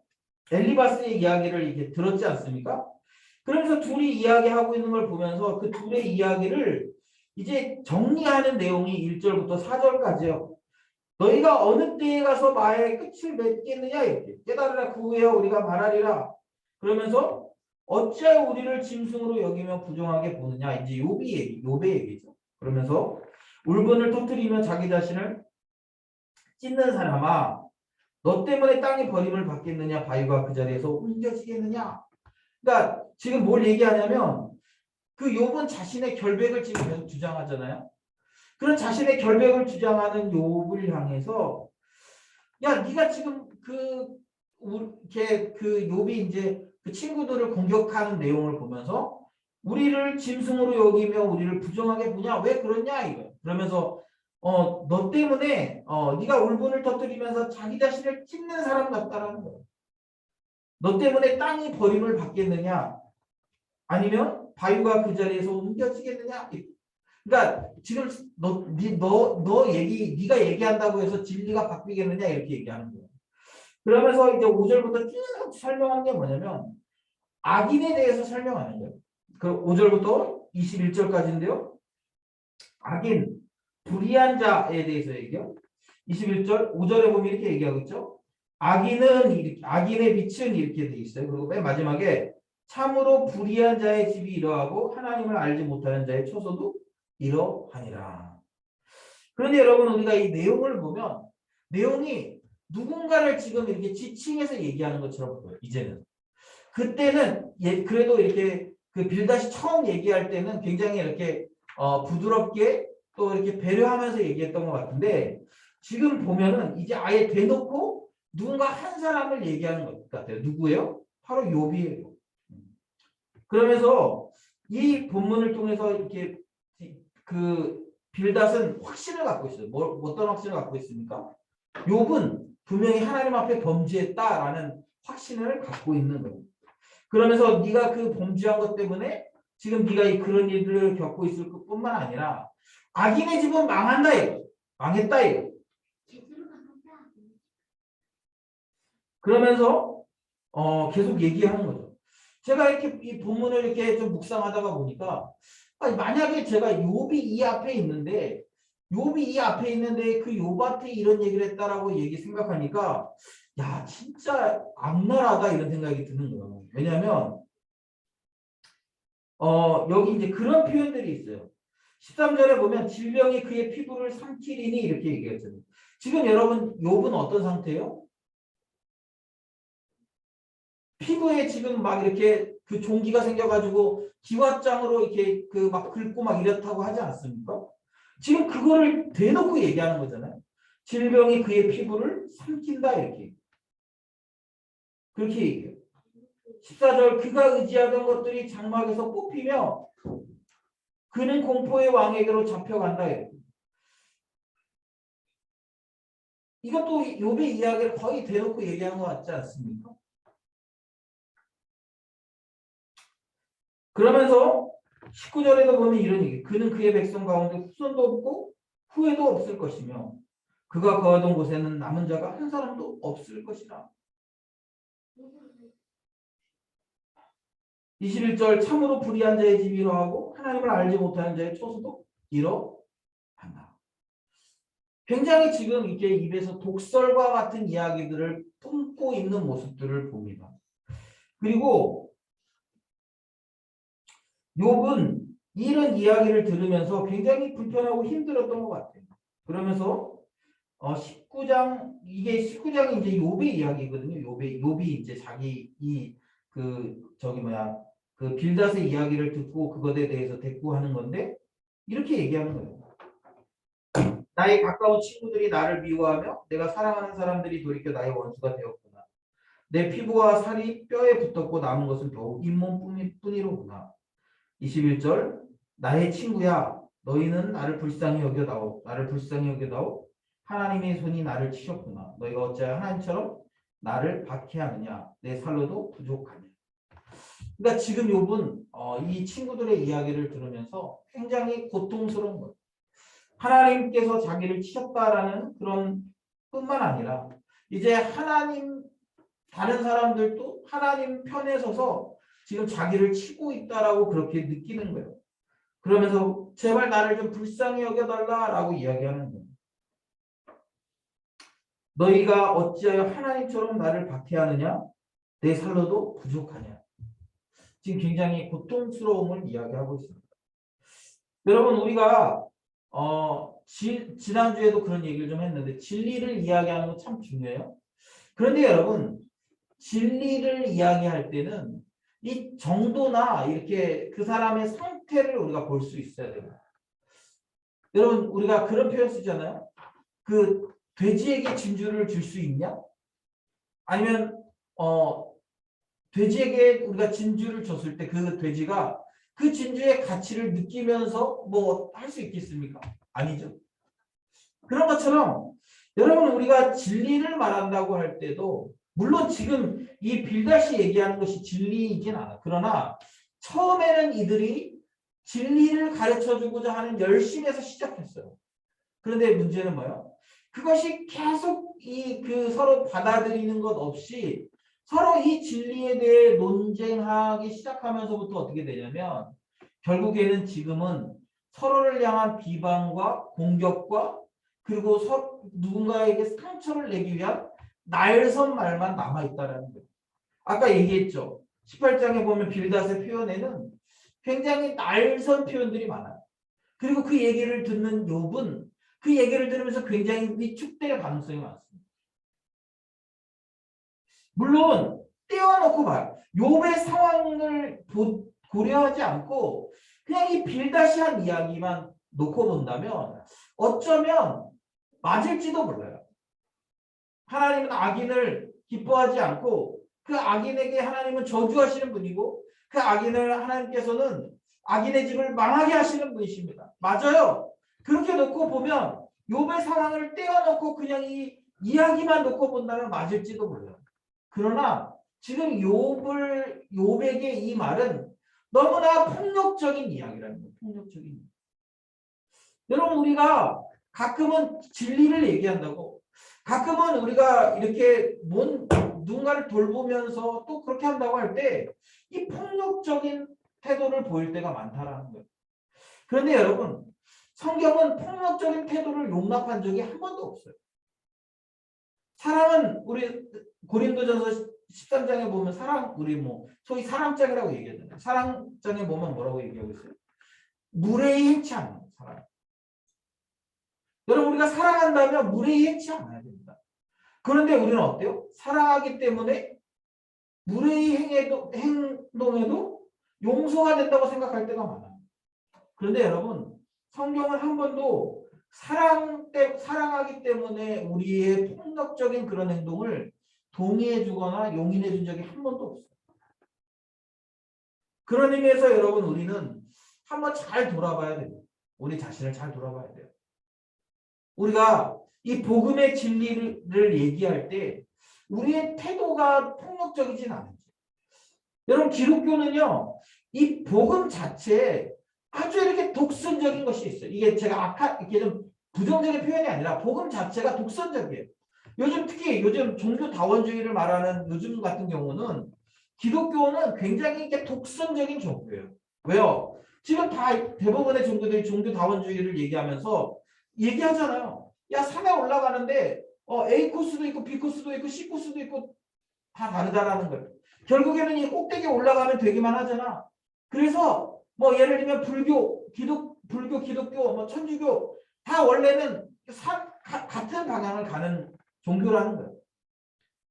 엘리바스의 이야기를 이렇게 들었지 않습니까? 그러면서 둘이 이야기하고 있는 걸 보면서 그 둘의 이야기를 이제 정리하는 내용이 1절부터 4절까지요. 너희가 어느 때에 가서 마의 끝을 맺겠느냐 이렇게 깨달으라 그 후에 우리가 말하리라. 그러면서 어찌하여 우리를 짐승으로 여기며 부정하게 보느냐 이제 욥의 얘기죠. 그러면서 울분을 터뜨리며 자기 자신을 찢는 사람아 너 때문에 땅이 버림을 받겠느냐 바위가 그 자리에서 옮겨지겠느냐. 그러니까 지금 뭘 얘기하냐면 그 욥은 자신의 결백을 지금 계속 주장하잖아요. 그런 자신의 결백을 주장하는 욥을 향해서 야 네가 지금 이렇게 그 욥이 이제 그 친구들을 공격하는 내용을 보면서 우리를 짐승으로 여기며 우리를 부정하게 보냐 왜 그러냐 이거 그러면서 너 때문에 네가 울분을 터뜨리면서 자기 자신을 찢는 사람 같다라는 거예요. 너 때문에 땅이 버림을 받겠느냐 아니면 바위가 그 자리에서 옮겨지겠느냐. 그러니까 지금 네가 얘기한다고 해서 진리가 바뀌겠느냐 이렇게 얘기하는 거예요. 그러면서 이제 5절부터 쭉 설명한 게 뭐냐면 악인에 대해서 설명하는 거예요. 그 5절부터 21절까지인데요. 악인, 불의한 자에 대해서 얘기해요. 21절, 5절에 보면 이렇게 얘기하고 있죠. 악인의 빛은 이렇게 돼 있어요. 그리고 맨 마지막에 참으로 불의한 자의 집이 이러하고 하나님을 알지 못하는 자의 처소도 이러하니라. 그런데 여러분 우리가 이 내용을 보면 내용이 누군가를 지금 이렇게 지칭해서 얘기하는 것처럼 보여요. 이제는. 그때는 그래도 이렇게 그 빌닷이 처음 얘기할 때는 굉장히 이렇게 부드럽게 또 이렇게 배려하면서 얘기했던 것 같은데 지금 보면은 이제 아예 대놓고 누군가 한 사람을 얘기하는 것 같아요. 누구예요? 바로 욥이에요. 그러면서 이 본문을 통해서 이렇게 그 빌닷은 확신을 갖고 있어요. 어떤 확신을 갖고 있습니까? 욥은 분명히 하나님 앞에 범죄했다라는 확신을 갖고 있는 거예요. 그러면서 네가 그 범죄한 것 때문에 지금 네가 그런 일들을 겪고 있을 뿐만 아니라 악인의 집은 망한다 이거. 망했다 이거. 그러면서 계속 얘기하는 거죠. 제가 이렇게 이 본문을 이렇게 좀 묵상하다가 보니까 만약에 제가 욥이 이 앞에 있는데 그 욥한테 이런 얘기를 했다라고 생각하니까 야 진짜 악랄하다 이런 생각이 드는 거예요. 왜냐하면 여기 이제 그런 표현들이 있어요. 13절에 보면 질병이 그의 피부를 삼키리니 이렇게 얘기했잖아요. 지금 여러분 욥은 어떤 상태예요? 피부에 지금 막 이렇게 그 종기가 생겨가지고 기왓장으로 이렇게 그 막 긁고 막 이렇다고 하지 않습니까? 지금 그거를 대놓고 얘기하는 거잖아요. 질병이 그의 피부를 삼킨다 이렇게. 그렇게 얘기해요. 14절 그가 의지하던 것들이 장막에서 뽑히며 그는 공포의 왕에게로 잡혀간다 이렇게. 이것도 욥의 이야기를 거의 대놓고 얘기한 것 같지 않습니까? 그러면서 19절에도 보면 이런 얘기. 그는 그의 백성 가운데 후손도 없고 후회도 없을 것이며 그가 거하던 곳에는 남은 자가 한 사람도 없을 것이라. 21절 참으로 불의한 자의 집이 이러하고 하나님을 알지 못하는 자의 처소도 이러한다. 굉장히 지금 이렇게 입에서 독설과 같은 이야기들을 뿜고 있는 모습들을 봅니다. 그리고 욥은 이런 이야기를 들으면서 굉장히 불편하고 힘들었던 것 같아요. 그러면서 19장 이게 19장이 이제 욥의 이야기거든요. 욥이 이제 자기 이 그 저기 뭐야 그 빌닷의 이야기를 듣고 그것에 대해서 대꾸하는 건데 이렇게 얘기하는 거예요. 나의 가까운 친구들이 나를 미워하며 내가 사랑하는 사람들이 돌이켜 나의 원수가 되었구나. 내 피부와 살이 뼈에 붙었고 남은 것은 겨우 잇몸뿐이로구나. 21절 나의 친구야 너희는 나를 불쌍히 여겨다오. 나를 불쌍히 여겨다오. 하나님의 손이 나를 치셨구나. 너희가 어찌하여 하나님처럼 나를 박해하느냐. 내 살로도 부족하냐. 그러니까 지금 욥은 이 친구들의 이야기를 들으면서 굉장히 고통스러운 거예요. 하나님께서 자기를 치셨다라는 그런 뿐만 아니라 이제 하나님 다른 사람들도 하나님 편에 서서 지금 자기를 치고 있다라고 그렇게 느끼는 거예요. 그러면서 제발 나를 좀 불쌍히 여겨달라라고 이야기하는 거예요. 너희가 어찌하여 하나님처럼 나를 박해하느냐? 내 살로도 부족하냐? 지금 굉장히 고통스러움을 이야기하고 있습니다. 여러분 우리가 지난주에도 그런 얘기를 좀 했는데 진리를 이야기하는 거 참 중요해요. 그런데 여러분 진리를 이야기할 때는 이 정도나 이렇게 그 사람의 상태를 우리가 볼 수 있어야 돼요. 여러분 우리가 그런 표현 쓰잖아요. 그 돼지에게 진주를 줄 수 있냐? 아니면 돼지에게 우리가 진주를 줬을 때 그 돼지가 그 진주의 가치를 느끼면서 뭐 할 수 있겠습니까? 아니죠. 그런 것처럼 여러분 우리가 진리를 말한다고 할 때도 물론 지금 이 빌닷이 얘기하는 것이 진리이진 않아. 그러나 처음에는 이들이 진리를 가르쳐 주고자 하는 열심에서 시작했어요. 그런데 문제는 뭐예요? 그것이 계속 그 서로 받아들이는 것 없이 서로 이 진리에 대해 논쟁하기 시작하면서부터 어떻게 되냐면 결국에는 지금은 서로를 향한 비방과 공격과 그리고 누군가에게 상처를 내기 위한 날선 말만 남아있다라는 거예요. 아까 얘기했죠. 18장에 보면 빌닷의 표현에는 굉장히 날선 표현들이 많아요. 그리고 그 얘기를 듣는 욥은 그 얘기를 들으면서 굉장히 위축될 가능성이 많습니다. 물론 떼어놓고 봐요. 욥의 상황을 고려하지 않고 그냥 이 빌닷이 한 이야기만 놓고 본다면 어쩌면 맞을지도 몰라요. 하나님은 악인을 기뻐하지 않고 그 악인에게 하나님은 저주하시는 분이고 그 악인을 하나님께서는 악인의 집을 망하게 하시는 분이십니다. 맞아요. 그렇게 놓고 보면 욥의 상황을 떼어놓고 그냥 이 이야기만 놓고 본다면 맞을지도 몰라요. 그러나 지금 욥에게 이 말은 너무나 폭력적인 이야기라는 거예요. 폭력적인. 여러분 우리가 가끔은 진리를 얘기한다고 가끔은 우리가 이렇게 누군가를 돌보면서 또 그렇게 한다고 할 때 이 폭력적인 태도를 보일 때가 많다라는 거예요. 그런데 여러분 성경은 폭력적인 태도를 용납한 적이 한 번도 없어요. 사랑은 우리 고린도전서 13장에 보면 우리 소위 사랑장이라고 얘기하잖아요. 사랑장에 보면 뭐라고 얘기하고 있어요? 무례히 행치 않는 사랑. 여러분 우리가 사랑한다면 무례히 행치 않아야 됩니다. 그런데 우리는 어때요? 사랑하기 때문에 무례히 행동해도 용서가 된다고 생각할 때가 많아요. 그런데 여러분 성경은 한 번도 사랑하기 때문에 우리의 폭력적인 그런 행동을 동의해 주거나 용인해 준 적이 한 번도 없어요. 그런 의미에서 여러분 우리는 한번 잘 돌아봐야 돼요. 우리 자신을 잘 돌아봐야 돼요. 우리가 이 복음의 진리를 얘기할 때 우리의 태도가 폭력적이진 않은지. 여러분 기독교는요. 이 복음 자체에 아주 이렇게 독선적인 것이 있어요. 이게 제가 이렇게 좀 부정적인 표현이 아니라 복음 자체가 독선적이에요. 특히 요즘 종교다원주의를 말하는 요즘 같은 경우는 기독교는 굉장히 이렇게 독선적인 종교예요. 왜요? 지금 다 대부분의 종교들이 종교다원주의를 얘기하면서 얘기하잖아요. 야 산에 올라가는데 A 코스도 있고 B 코스도 있고 C 코스도 있고 다 다르다라는 거예요. 결국에는 이 꼭대기에 올라가면 되기만 하잖아. 그래서 뭐 예를 들면 불교, 기독교, 뭐 천주교 다 원래는 같은 방향을 가는 종교라는 거예요.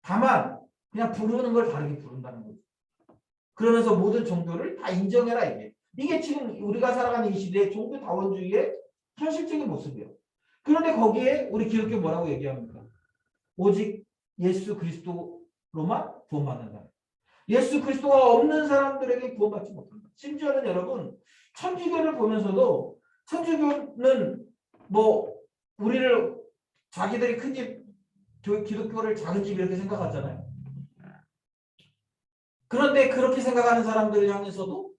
다만 그냥 부르는 걸 다르게 부른다는 거죠. 그러면서 모든 종교를 다 인정해라 이게. 이게 지금 우리가 살아가는 이 시대의 종교 다원주의의 현실적인 모습이에요. 그런데 거기에 우리 기독교 뭐라고 얘기합니까? 오직 예수 그리스도로만 구원받는다. 예수 그리스도가 없는 사람들에게 구원받지 못한다. 심지어는 여러분 천주교를 보면서도 천주교는 뭐 우리를 자기들이 큰 집 기독교를 작은 집 이렇게 생각하잖아요. 그런데 그렇게 생각하는 사람들을 향해서도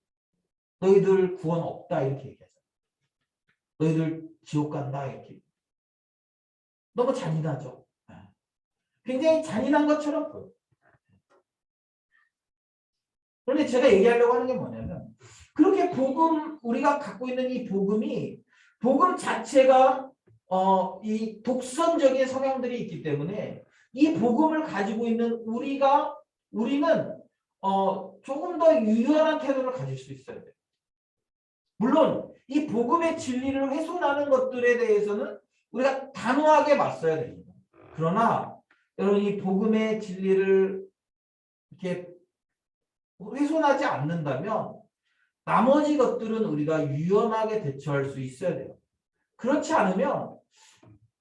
너희들 구원 없다 이렇게 얘기하잖아요. 너희들 지옥 간다 이렇게. 너무 잔인하죠. 굉장히 잔인한 것처럼 보여요. 그런데 제가 얘기하려고 하는 게 뭐냐면 그렇게 우리가 갖고 있는 이 복음 자체가 이 독선적인 성향들이 있기 때문에 이 복음을 가지고 있는 우리는 조금 더 유연한 태도를 가질 수 있어야 돼요. 물론 이 복음의 진리를 훼손하는 것들에 대해서는 우리가 단호하게 맞서야 됩니다. 그러나 여러분 이 복음의 진리를 이렇게 훼손하지 않는다면 나머지 것들은 우리가 유연하게 대처할 수 있어야 돼요. 그렇지 않으면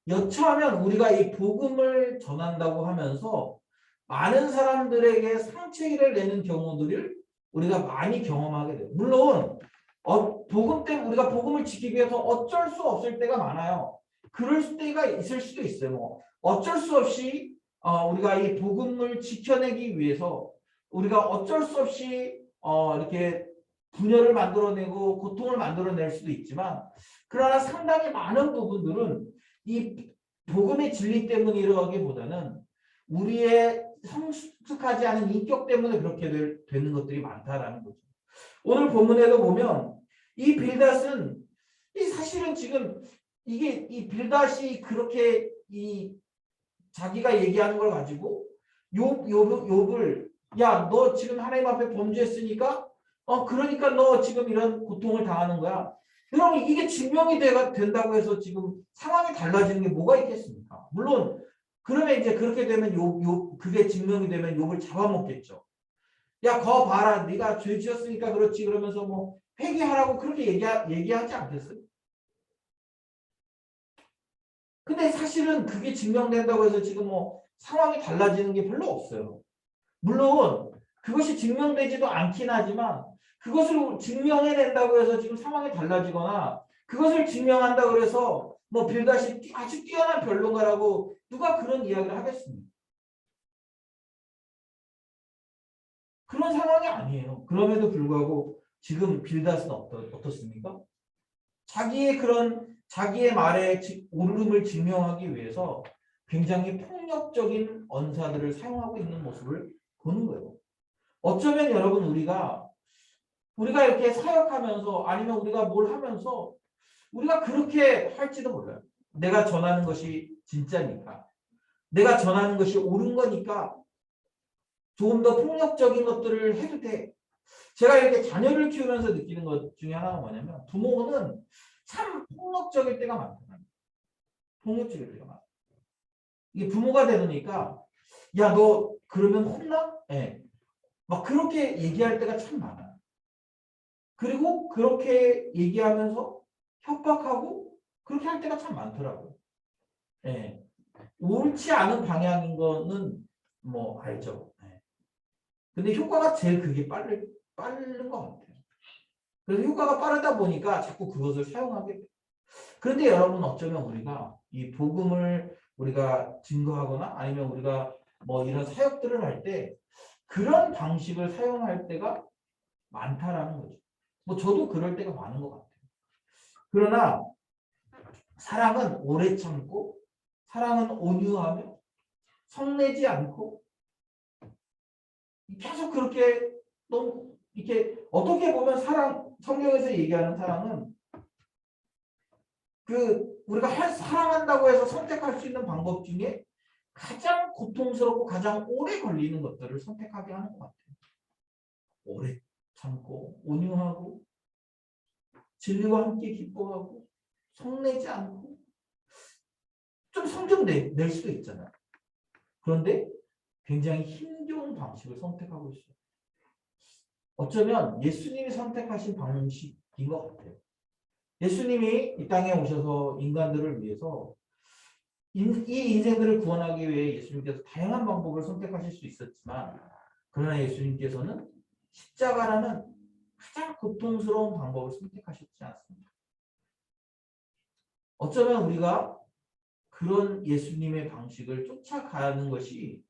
여차하면 우리가 이 복음을 전한다고 하면서 많은 사람들에게 상처를 내는 경우들을 우리가 많이 경험하게 돼요. 물론 복음 때문에 우리가 복음을 지키기 위해서 어쩔 수 없을 때가 많아요. 그럴 때가 있을 수도 있어요. 뭐 어쩔 수 없이 우리가 이 복음을 지켜내기 위해서 우리가 어쩔 수 없이 이렇게 분열을 만들어내고 고통을 만들어낼 수도 있지만 그러나 상당히 많은 부분들은 이 복음의 진리 때문이라기보다는 우리의 성숙하지 않은 인격 때문에 그렇게 되는 것들이 많다라는 거죠. 오늘 본문에도 보면 이 빌닷은 사실은 지금 이 빌닷이 그렇게 자기가 얘기하는 걸 가지고 욥을 야, 너 지금 하나님 앞에 범죄했으니까 그러니까 너 지금 이런 고통을 당하는 거야. 그럼 이게 증명이 된다고 해서 지금 상황이 달라지는 게 뭐가 있겠습니까? 물론 그러면 이제 그렇게 되면 그게 증명이 되면 욥을 잡아먹겠죠. 야, 거 봐라. 네가 죄 지었으니까 그렇지. 그러면서 뭐 회개하라고 그렇게 얘기하지 않겠어요? 근데 사실은 그게 증명된다고 해서 지금 뭐 상황이 달라지는 게 별로 없어요. 물론 그것이 증명되지도 않긴 하지만 그것을 증명해낸다고 해서 지금 상황이 달라지거나 그것을 증명한다고 해서 뭐 빌닷이 아주 뛰어난 변론가라고 누가 그런 이야기를 하겠습니까? 그런 상황이 아니에요. 그럼에도 불구하고 지금 빌닷은 어떻습니까? 자기의 말에 옳음을 증명하기 위해서 굉장히 폭력적인 언사들을 사용하고 있는 모습을 보는 거예요. 어쩌면 여러분 우리가 이렇게 사역하면서 아니면 우리가 뭘 하면서 우리가 그렇게 할지도 몰라요. 내가 전하는 것이 진짜니까. 내가 전하는 것이 옳은 거니까 조금 더 폭력적인 것들을 해도 돼. 제가 이렇게 자녀를 키우면서 느끼는 것 중에 하나가 뭐냐면 부모는 참 폭력적일 때가 많거든요. 폭력적일 때가 많아요. 이게 부모가 되니까 야, 너 그러면 혼나? 예. 막 그렇게 얘기할 때가 참 많아요. 그리고 그렇게 얘기하면서 협박하고 그렇게 할 때가 참 많더라고요. 예. 옳지 않은 방향인 거는 뭐 알죠. 예. 근데 효과가 제일 그게 빠른 것 같아요. 그래서 효과가 빠르다 보니까 자꾸 그것을 사용하게 돼요. 그런데 여러분 어쩌면 우리가 이 복음을 우리가 증거하거나 아니면 우리가 뭐 이런 사역들을 할 때 그런 방식을 사용할 때가 많다라는 거죠. 뭐 저도 그럴 때가 많은 것 같아요. 그러나 사랑은 오래 참고 사랑은 온유하며 성내지 않고 계속 그렇게 너무 이렇게 어떻게 보면 성경에서 얘기하는 사랑은 우리가 사랑한다고 해서 선택할 수 있는 방법 중에 가장 고통스럽고 가장 오래 걸리는 것들을 선택하게 하는 것 같아요. 오래 참고 온유하고 진리와 함께 기뻐하고 성내지 않고 좀 성 좀 낼 수도 있잖아요. 그런데 굉장히 힘겨운 방식을 선택하고 있어요. 어쩌면 예수님이 선택하신 방식인 것 같아요. 예수님이 이 땅에 오셔서 인간들을 위해서 이 인생들을 구원하기 위해 예수님께서 다양한 방법을 선택하실 수 있었지만 그러나 예수님께서는 십자가라는 가장 고통스러운 방법을 선택하셨지 않습니다. 어쩌면 우리가 그런 예수님의 방식을 쫓아가는 것이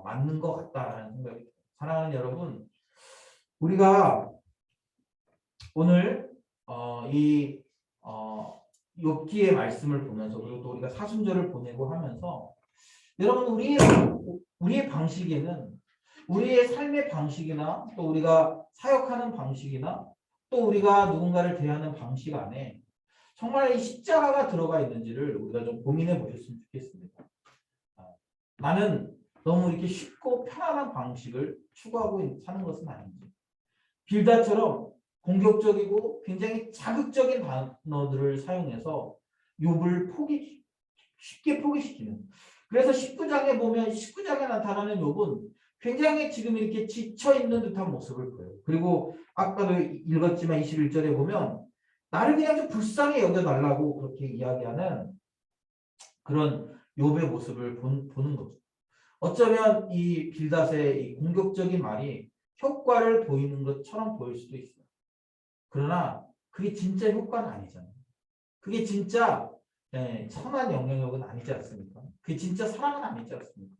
맞는 것 같다는 생각이 들어요. 사랑하는 여러분, 우리가 오늘 이 욥기의 말씀을 보면서 그리고 또 우리가 사순절을 보내고 하면서 여러분 우리의 방식에는 우리의 삶의 방식이나 또 우리가 사역하는 방식이나 또 우리가 누군가를 대하는 방식 안에 정말 이 십자가가 들어가 있는지를 우리가 좀 고민해 보셨으면 좋겠습니다. 나는 너무 이렇게 쉽고 편안한 방식을 추구하고 사는 것은 아닌지. 빌다처럼 공격적이고 굉장히 자극적인 단어들을 사용해서 욥을 쉽게 포기시키는. 그래서 19장에 보면 19장에 나타나는 욥은 굉장히 지금 이렇게 지쳐있는 듯한 모습을 보여요. 그리고 아까도 읽었지만 21절에 보면 나를 그냥 좀 불쌍히 여겨달라고 그렇게 이야기하는 그런 욥의 모습을 보는 거죠. 어쩌면 이 빌닷의 이 공격적인 말이 효과를 보이는 것처럼 보일 수도 있어요. 그러나 그게 진짜 효과는 아니잖아요. 그게 진짜 선한 영향력은 아니지 않습니까? 그게 진짜 사랑은 아니지 않습니까?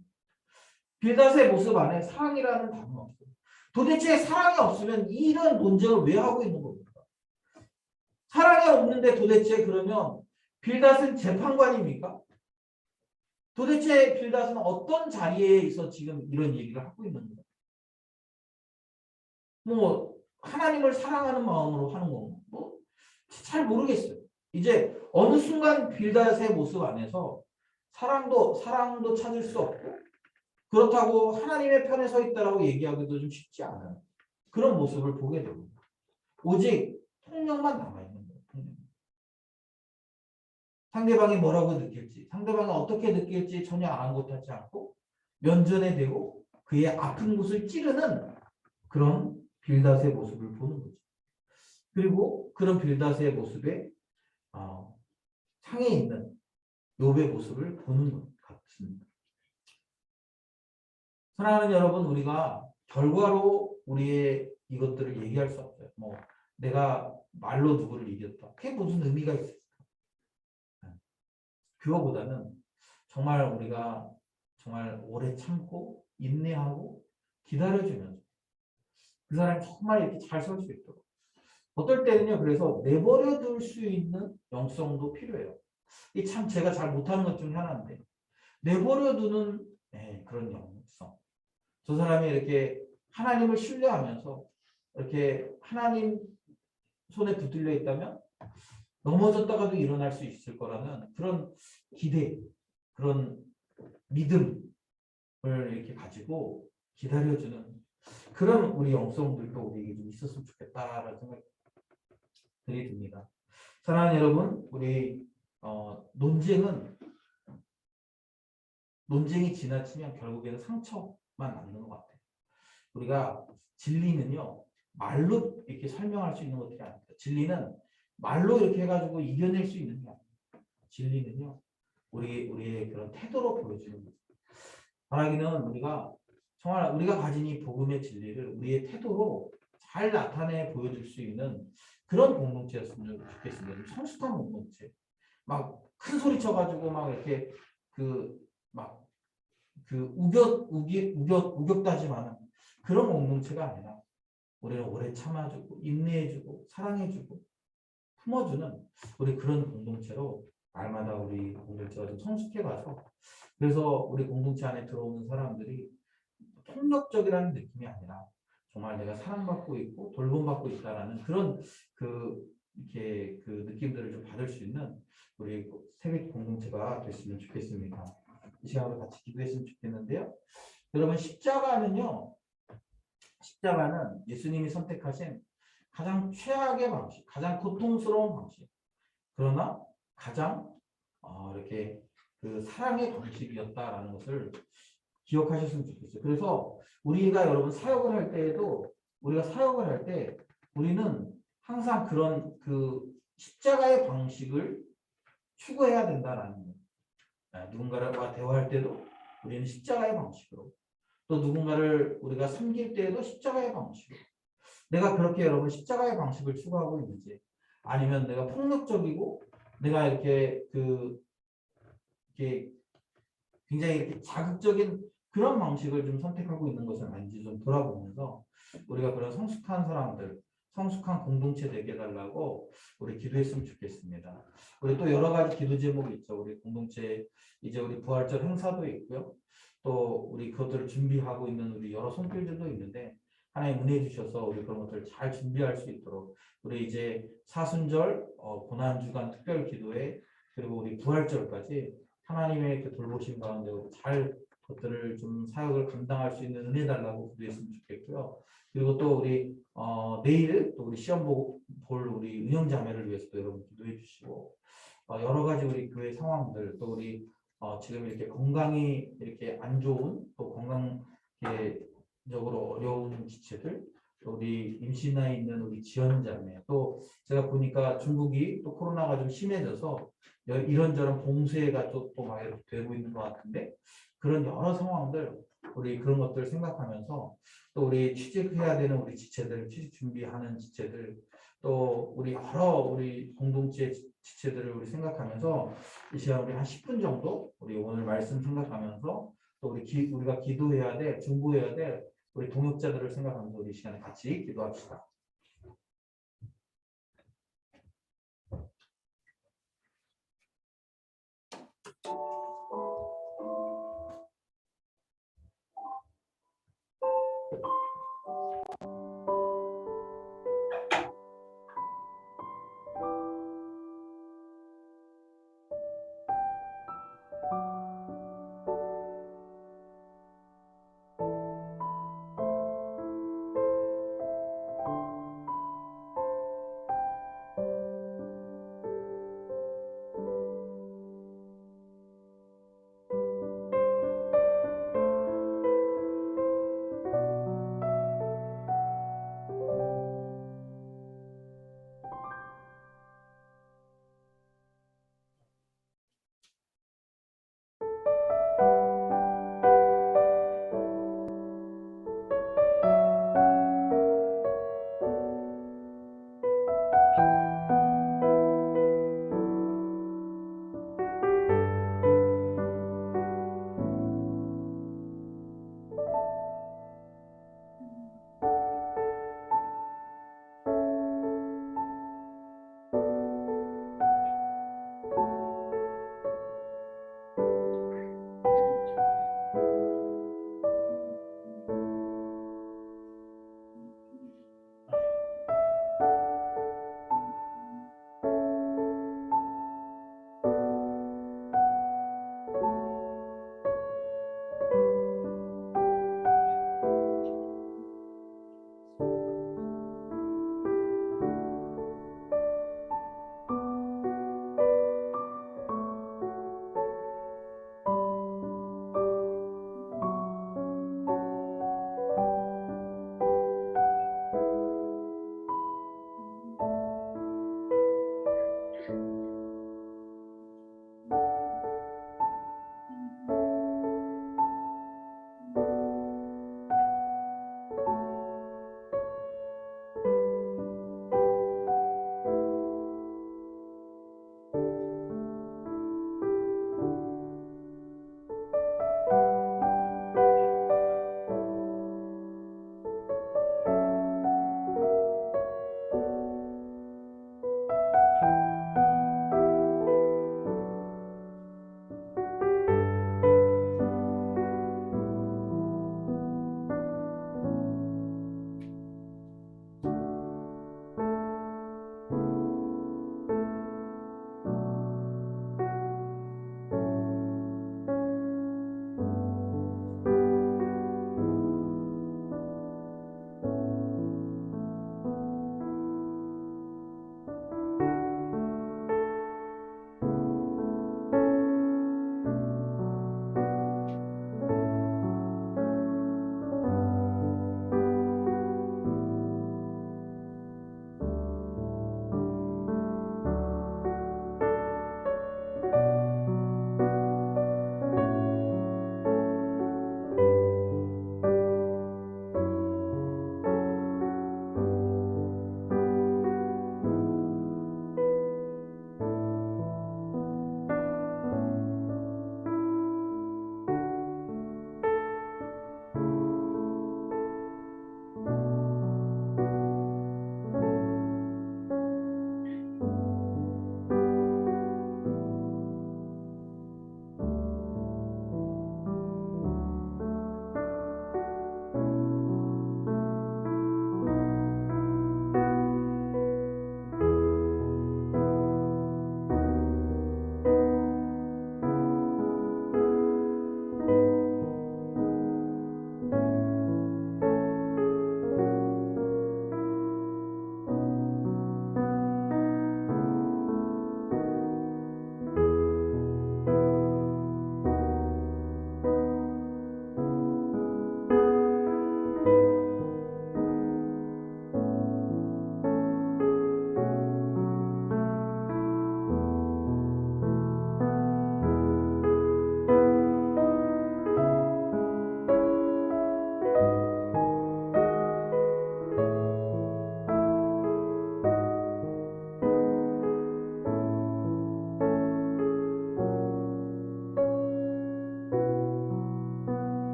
빌닷의 모습 안에 사랑이라는 단어가 없어요. 도대체 사랑이 없으면 이런 논쟁을 왜 하고 있는 겁니까? 사랑이 없는데 도대체 그러면 빌닷은 재판관입니까? 도대체 빌닷은 어떤 자리에 있어 지금 이런 얘기를 하고 있는 거예요? 뭐 하나님을 사랑하는 마음으로 하는 건가? 뭐 잘 모르겠어요. 이제 어느 순간 빌닷의 모습 안에서 사랑도 찾을 수 없고 그렇다고 하나님의 편에 서 있다라고 얘기하기도 좀 쉽지 않아요. 그런 모습을 보게 됩니다. 오직 폭력만 남아있는 거예요. 폭력. 상대방이 뭐라고 느낄지, 상대방이 어떻게 느낄지 전혀 아랑곳하지 않고 면전에 대고 그의 아픈 곳을 찌르는 그런 빌닷의 모습을 보는 거죠. 그리고 그런 빌닷의 모습에 상에 있는 욥의 모습을 보는 것 같습니다. 사랑하는 여러분, 우리가 결과로 우리의 이것들을 얘기할 수 없어요. 뭐 내가 말로 누구를 이겼다. 그게 무슨 의미가 있을까? 그거보다는 정말 우리가 정말 오래 참고 인내하고 기다려주면서 그 사람이 정말 이렇게 잘 설 수 있도록 어떨 때는요. 그래서 내버려 둘 수 있는 영성도 필요해요. 이 참 제가 잘 못하는 것 중에 하나인데 내버려 두는 그런 영성. 저 사람이 이렇게 하나님을 신뢰하면서 이렇게 하나님 손에 붙들려 있다면 넘어졌다가도 일어날 수 있을 거라는 그런 기대, 그런 믿음을 이렇게 가지고 기다려주는 그런 우리 영성들도 우리에게 좀 있었으면 좋겠다라는 생각이 듭니다. 사랑하는 여러분, 우리 논쟁이 지나치면 결국에는 상처만 남는 것 같아요. 우리가 진리는요 말로 이렇게 설명할 수 있는 것들이 아닙니다. 진리는 말로 이렇게 해가지고 이겨낼 수 있는 게 아닙니다. 진리는요 우리의 그런 태도로 보여주는 거죠. 바라기는 우리가 정말 우리가 가진 이 복음의 진리를 우리의 태도로 잘 나타내 보여줄 수 있는 그런 공동체였으면 좋겠습니다. 성숙한 공동체. 막 큰 소리 쳐가지고 막 이렇게 우격다짐하는 그런 공동체가 아니라 우리를 오래 참아주고 인내해주고 사랑해주고 품어주는 우리 그런 공동체로 날마다 우리 공동체가 좀 성숙해가서 그래서 우리 공동체 안에 들어오는 사람들이 폭력적이라는 느낌이 아니라 정말 내가 사랑받고 있고 돌봄받고 있다라는 그런 이렇게 그 느낌들을 좀 받을 수 있는 우리 새벽 공동체가 됐으면 좋겠습니다. 이 시간으로 같이 기도했으면 좋겠는데요. 여러분 십자가는 예수님이 선택하신 가장 최악의 방식, 가장 고통스러운 방식. 그러나 가장 이렇게 그 사랑의 방식이었다라는 것을 기억하셨으면 좋겠어요. 그래서 우리가 여러분 사역을 할 때에도 우리가 사역을 할 때 우리는 항상 그런 그 십자가의 방식을 추구해야 된다라는 거예요. 누군가와 대화할 때도 우리는 십자가의 방식으로 또 누군가를 우리가 섬길 때에도 십자가의 방식으로 내가 그렇게 여러분 십자가의 방식을 추구하고 있는지 아니면 내가 폭력적이고 내가 이렇게 굉장히 이렇게 자극적인 그런 방식을 좀 선택하고 있는 것은 아닌지 좀 돌아보면서 우리가 그런 성숙한 사람들, 성숙한 공동체 되게 해달라고 우리 기도했으면 좋겠습니다. 우리 또 여러 가지 기도 제목이 있죠. 우리 공동체 이제 우리 부활절 행사도 있고요. 또 우리 그것들을 준비하고 있는 우리 여러 손길들도 있는데 하나님 은혜 주셔서 우리 그런 것들을 잘 준비할 수 있도록 우리 이제 사순절 고난주간 특별 기도회 그리고 우리 부활절까지 하나님의 그 돌보심 가운데 잘 것들을 좀 사역을 감당할 수 있는 은혜 달라고 기도했으면 좋겠고요. 그리고 또 우리 내일 또 우리 시험 볼 우리 은영자매를 위해서 또 여러분 기도해 주시고 여러 가지 우리 교회 상황들 또 우리 지금 이렇게 건강이 이렇게 안 좋은 또 건강적으로 어려운 지체들 또 우리 임신하에 있는 우리 지원자매 또 제가 보니까 중국이 또 코로나가 좀 심해져서 이런저런 봉쇄가 또 막 이렇게 되고 있는 것 같은데 그런 여러 상황들 우리 그런 것들 생각하면서 또 우리 취직해야 되는 우리 지체들 취직 준비하는 지체들 또 우리 여러 우리 공동체 지체들을 우리 생각하면서 이 시간 우리 한 10분 정도 우리 오늘 말씀 생각하면서 또 우리가 기도해야 돼 중보해야 돼 우리 동역자들을 생각하면서 우리 시간에 같이 기도합시다.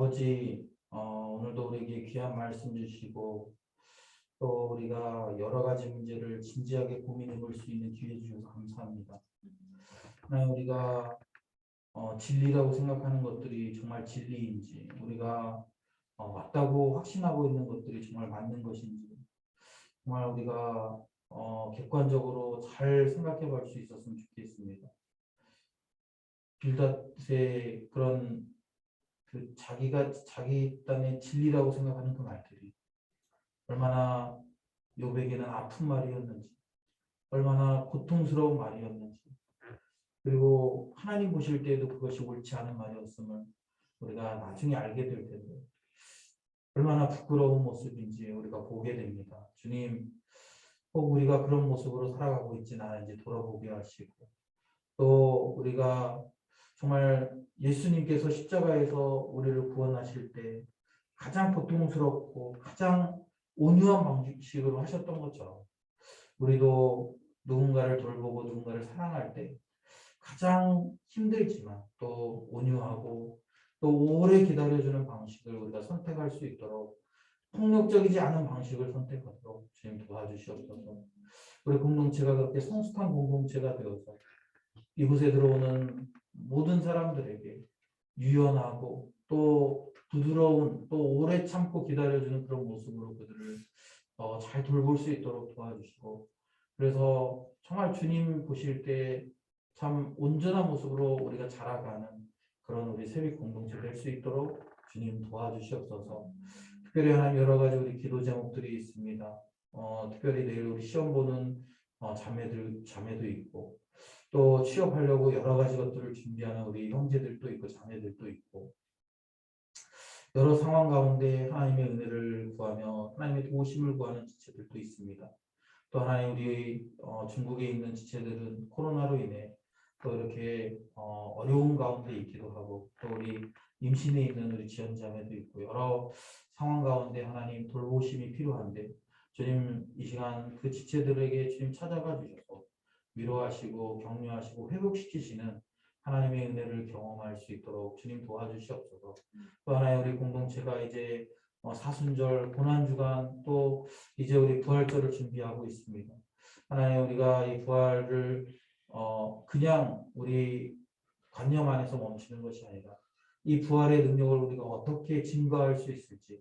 아버지, 오늘도 우리에게 귀한 말씀 주시고 또 우리가 여러 가지 문제를 진지하게 고민해 볼 수 있는 기회 주셔서 감사합니다. 하나님, 우리가 진리라고 생각하는 것들이 정말 진리인지, 우리가 맞다고 확신하고 있는 것들이 정말 맞는 것인지, 정말 우리가 객관적으로 잘 생각해 볼 수 있었으면 좋겠습니다. 빌닷의 그런 그 자기가 자기 딴의 진리라고 생각하는 그 말들이 얼마나 요백에는 아픈 말이었는지, 얼마나 고통스러운 말이었는지, 그리고 하나님 보실 때에도 그것이 옳지 않은 말이었음을 우리가 나중에 알게 될 텐데 얼마나 부끄러운 모습인지 우리가 보게 됩니다. 주님, 혹 우리가 그런 모습으로 살아가고 있지는 않은지 돌아보게 하시고, 또 우리가 정말 예수님께서 십자가에서 우리를 구원하실 때 가장 고통스럽고 가장 온유한 방식으로 하셨던 것처럼 우리도 누군가를 돌보고 누군가를 사랑할 때 가장 힘들지만 또 온유하고 또 오래 기다려주는 방식을 우리가 선택할 수 있도록, 폭력적이지 않은 방식을 선택하도록 주님 도와주시옵소서. 우리 공동체가 그렇게 성숙한 공동체가 되어서 이곳에 들어오는 모든 사람들에게 유연하고 또 부드러운, 또 오래 참고 기다려주는 그런 모습으로 그들을 잘 돌볼 수 있도록 도와주시고, 그래서 정말 주님 보실 때 참 온전한 모습으로 우리가 자라가는 그런 우리 세빛 공동체 될 수 있도록 주님 도와주시옵소서. 특별히 하나님, 여러 가지 우리 기도 제목들이 있습니다. 특별히 내일 우리 시험 보는 자매도 있고, 또 취업하려고 여러 가지 것들을 준비하는 우리 형제들도 있고 자매들도 있고, 여러 상황 가운데 하나님의 은혜를 구하며 하나님의 도우심을 구하는 지체들도 있습니다. 또 하나님, 우리 중국에 있는 지체들은 코로나로 인해 또 이렇게 어려운 가운데 있기도 하고, 또 우리 임신에 있는 우리 지연자매도 있고, 여러 상황 가운데 하나님 돌보심이 필요한데 주님, 이 시간 그 지체들에게 주님 찾아가 주셔서 위로하시고 격려하시고 회복시키시는 하나님의 은혜를 경험할 수 있도록 주님 도와주시옵소서. 또 하나의 우리 공동체가 이제 사순절 고난주간, 또 이제 우리 부활절을 준비하고 있습니다. 하나님, 우리가 이 부활을 그냥 우리 관념 안에서 멈추는 것이 아니라 이 부활의 능력을 우리가 어떻게 증거할 수 있을지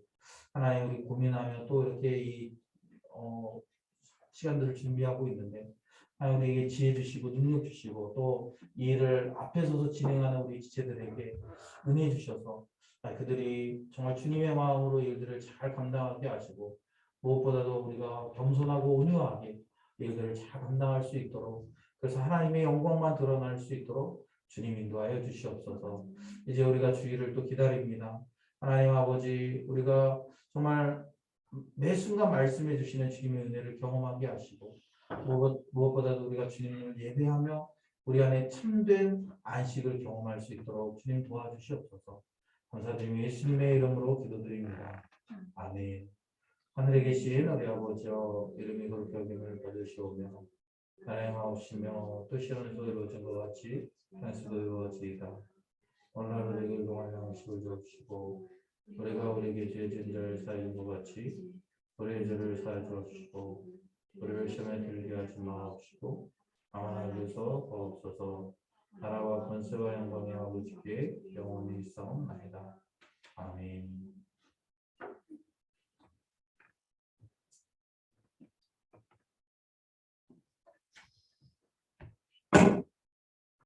하나님, 우리 고민하며 또 이렇게 이 시간들을 준비하고 있는데, 하나님 우리에게 지혜 주시고 능력 주시고 또 이 일을 앞에 서서 진행하는 우리 지체들에게 은혜 주셔서 그들이 정말 주님의 마음으로 일들을 잘 감당하게 하시고, 무엇보다도 우리가 겸손하고 온유하게 일들을 잘 감당할 수 있도록, 그래서 하나님의 영광만 드러날 수 있도록 주님 인도하여 주시옵소서. 이제 우리가 주일을 또 기다립니다. 하나님 아버지, 우리가 정말 매 순간 말씀해 주시는 주님의 은혜를 경험하게 하시고, 무엇보다도 우리가 주님을 예배하며 우리 안에 참된 안식을 경험할 수 있도록 주님 도와주시옵소서. 감사드리며 예수님의 이름으로 기도드립니다. 아멘. 하늘에 계신 우리 아버지여, 이름이 거룩히 여김을 받으시오며 나라의 마옵시며 뜻이 하늘에서 이루어진 것 같이 땅에서도 이루어지이다. 오늘 하루 우리에게 용할 양식을 주옵시고, 우리가 우리에게 죄 지은 자를 사하는 것 같이 우리의 죄를 사하여 주옵시고, 우리를 시험에 들게 하지 마옵시고 다만 악에서 구하옵소서. 나라와 권세와 영광이 아버지께 영원히 있사옵나이다. 아멘.